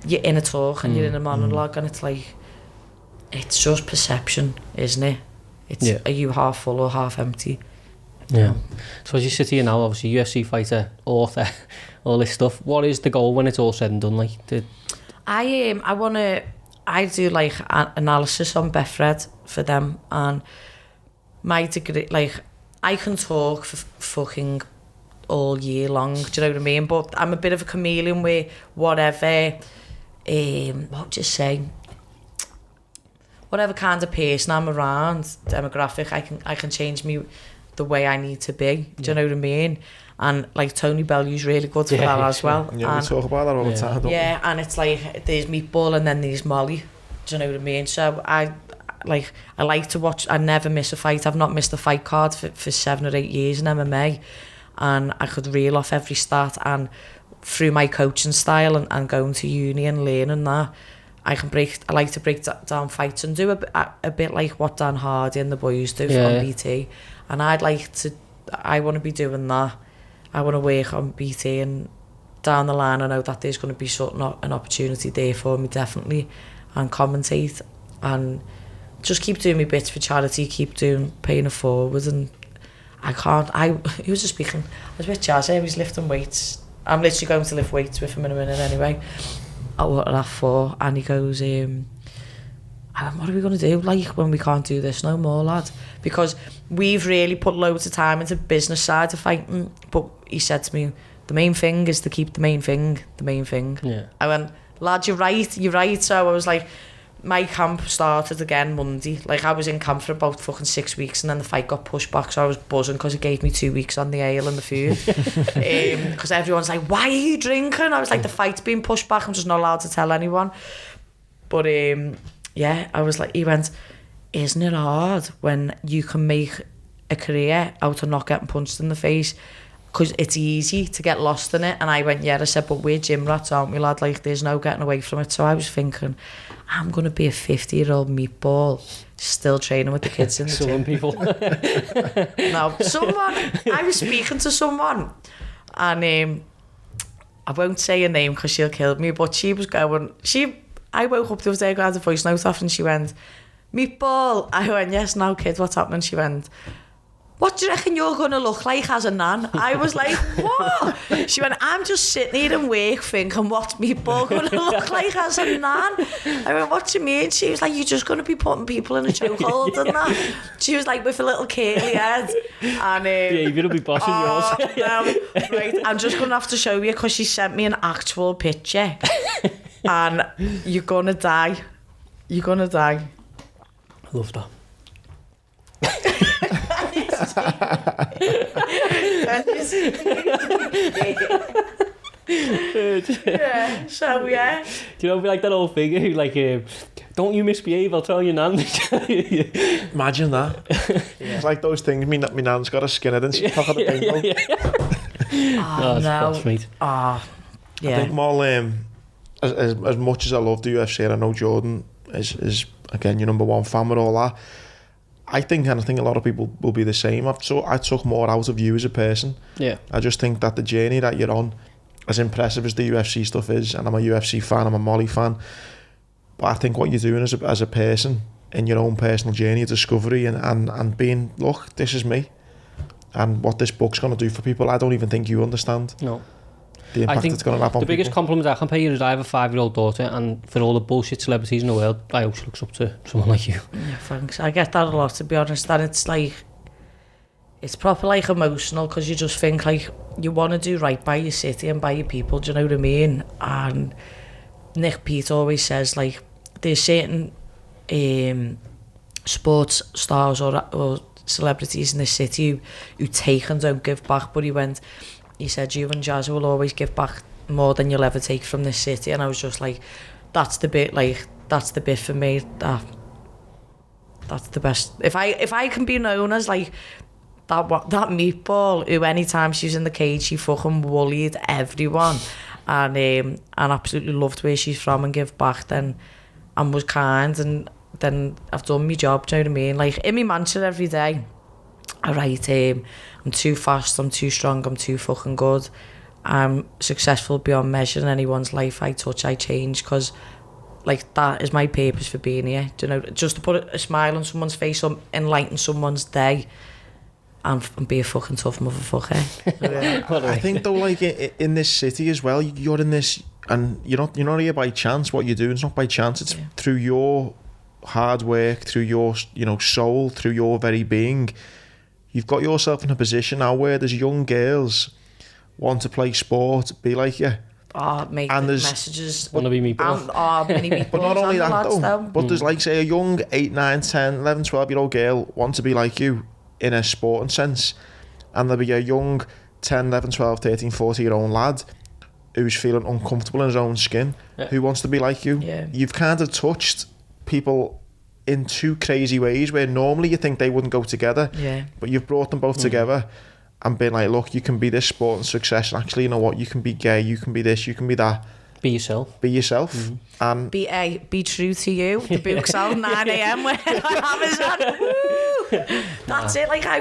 your inner talk and your inner monologue, and it's like, it's just perception, isn't it? It's are you half full or half empty? Yeah. So as you sit here now, obviously UFC fighter, author, all this stuff, what is the goal when it's all said and done? Like, I do like analysis on Betfred for them, and my degree, like, I can talk for fucking all year long, do you know what I mean? But I'm a bit of a chameleon where whatever, what would you say? Whatever kind of person I'm around, demographic, I can change me the way I need to be. Do you know what I mean? And like Tony Bellew's really good for that as well. Yeah, and, we talk about that all the time, don't we? Yeah, and it's like there's Meatball and then there's Molly. Do you know what I mean? So I like to watch. I never miss a fight. I've not missed a fight card for 7 or 8 years in MMA, and I could reel off every stat. And through my coaching style and going to uni and learning that, I like to break down fights and do a bit like what Dan Hardy and the boys do on BT. And I want to be doing that. I want to work on BT, and down the line I know that there's going to be an opportunity there for me, definitely, and commentate and just keep doing my bits for charity, keep paying it forward. And he was just speaking, I was with Jazzy, he was lifting weights. I'm literally going to lift weights with him in a minute anyway. What are that for? And he goes, what are we going to do, like, when we can't do this no more, lad? Because we've really put loads of time into business side of fighting, but he said to me, the main thing is to keep the main thing. Yeah. I went, lad, you're right. So I was like, my camp started again Monday. Like, I was in camp for about fucking 6 weeks, and then the fight got pushed back, so I was buzzing because it gave me 2 weeks on the ale and the food. Because everyone's like, why are you drinking? I was like, the fight's being pushed back, I'm just not allowed to tell anyone. But yeah, I was like, he went, isn't it hard when you can make a career out of not getting punched in the face? Because it's easy to get lost in it. And I went, yeah. I said, but we're gym rats, aren't we, lad? Like, there's no getting away from it. So I was thinking, I'm going to be a 50-year-old meatball still training with the kids in the gym. People. No, I was speaking to someone, and I won't say her name because she'll kill me, but she was going, I woke up the other day, got the voice note off, and she went, Meatball. I went, yes, no, kid, what's happening? She went, what do you reckon you're going to look like as a nan? I was like, what? She went, I'm just sitting here in work thinking, what's Meatball going to look like as a nan? I went, what do you mean? She was like, you're just going to be putting people in a chokehold and that. She was like, with a little curly head. And, yeah, you're going to be bossing yours. No, right, I'm just going to have to show you, because she sent me an actual picture. And you're going to die. You're going to die. I love that. Yeah, so yeah. Do you know, like that old thing, like, don't you misbehave, I'll tell your nan. Imagine that. It's like those things, my nan's got a skinhead and she's talking the bingo. Oh, no. Mate. Oh, yeah. I think more, as much as I love the UFC, and I know Jordan is again your number one fan with all that, I think a lot of people will be the same. I took more out of you as a person. Yeah. I just think that the journey that you're on, as impressive as the UFC stuff is, and I'm a UFC fan, I'm a Molly fan, but I think what you're doing as a person in your own personal journey of discovery and being, look, this is me, and what this book's going to do for people, I don't even think you understand. No. The impact it's going to have on the biggest people. compliment I can pay you is I have a 5-year-old daughter, and for all the bullshit celebrities in the world, I hope she looks up to someone like you. Yeah, thanks. I get that a lot, to be honest, and it's like, it's proper like emotional, because you just think like you want to do right by your city and by your people, do you know what I mean? And Nick Pete always says, like, there's certain sports stars or celebrities in this city who take and don't give back, but he said, you and Jazz will always give back more than you'll ever take from this city. And I was just like, that's the bit for me, that's the best. If I can be known as like that Meatball, who anytime she was in the cage, she fucking bullied everyone, and absolutely loved where she's from and give back then, and was kind, and then I've done my job, do you know what I mean? Like, in my mantra every day, I write, I'm too fast, I'm too strong, I'm too fucking good, I'm successful beyond measure in anyone's life I touch, I change, because, like, that is my purpose for being here, do you know? Just to put a smile on someone's face, or enlighten someone's day, and be a fucking tough motherfucker. Yeah. I think though, like in this city as well, you're in this, and you're not here by chance. What you're doing is not by chance. It's through your hard work, through your soul, through your very being. You've got yourself in a position now where there's young girls want to play sport, be like you. Oh, mate, and there's messages. Want to be Meatball. Mini Meatballs. But not only that though, but there's like, say, a young 8, 9, 10, 11, 12-year-old girl want to be like you in a sporting sense, and there'll be a young 10, 11, 12, 13, 14-year-old lad who's feeling uncomfortable in his own skin, who wants to be like you. You've kind of touched people in two crazy ways where normally you think they wouldn't go together, but you've brought them both together and been like, look, you can be this sporting success, and actually, you know what, you can be gay, you can be this, you can be that. Be yourself. Be yourself. And be true to you. The book's out 9 a.m. on Amazon. Woo! That's it. Like, I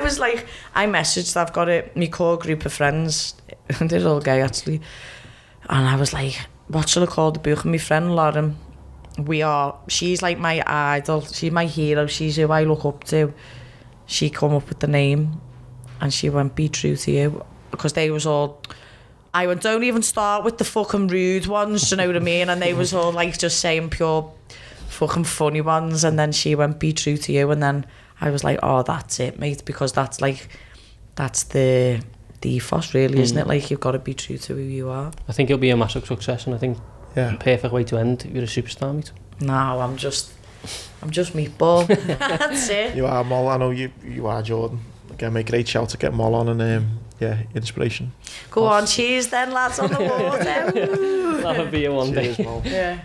messaged, I've got my core group of friends, and they're all gay actually, and I was like, what shall I call the book? And my friend Lauren, she's like my idol, she's my hero, she's who I look up to. She come up with the name, and she went, be true to you, because they was all, I went, don't even start with the fucking rude ones, do you know what I mean? And they was all like just saying pure fucking funny ones, and then she went, be true to you, and then I was like, oh, that's it, mate, because that's the ethos, really, isn't it? Like, you've got to be true to who you are. I think it'll be a massive success, and I think the perfect way to end, you're a superstar, mate. No, I'm just Meatball. That's it. You are, Moll. I know you are, Jordan. Again, make a great shout to get Moll on, and inspiration. Go on, cheers then, lads, on the water. That'll be a one day. Cheers, Moll. Yeah.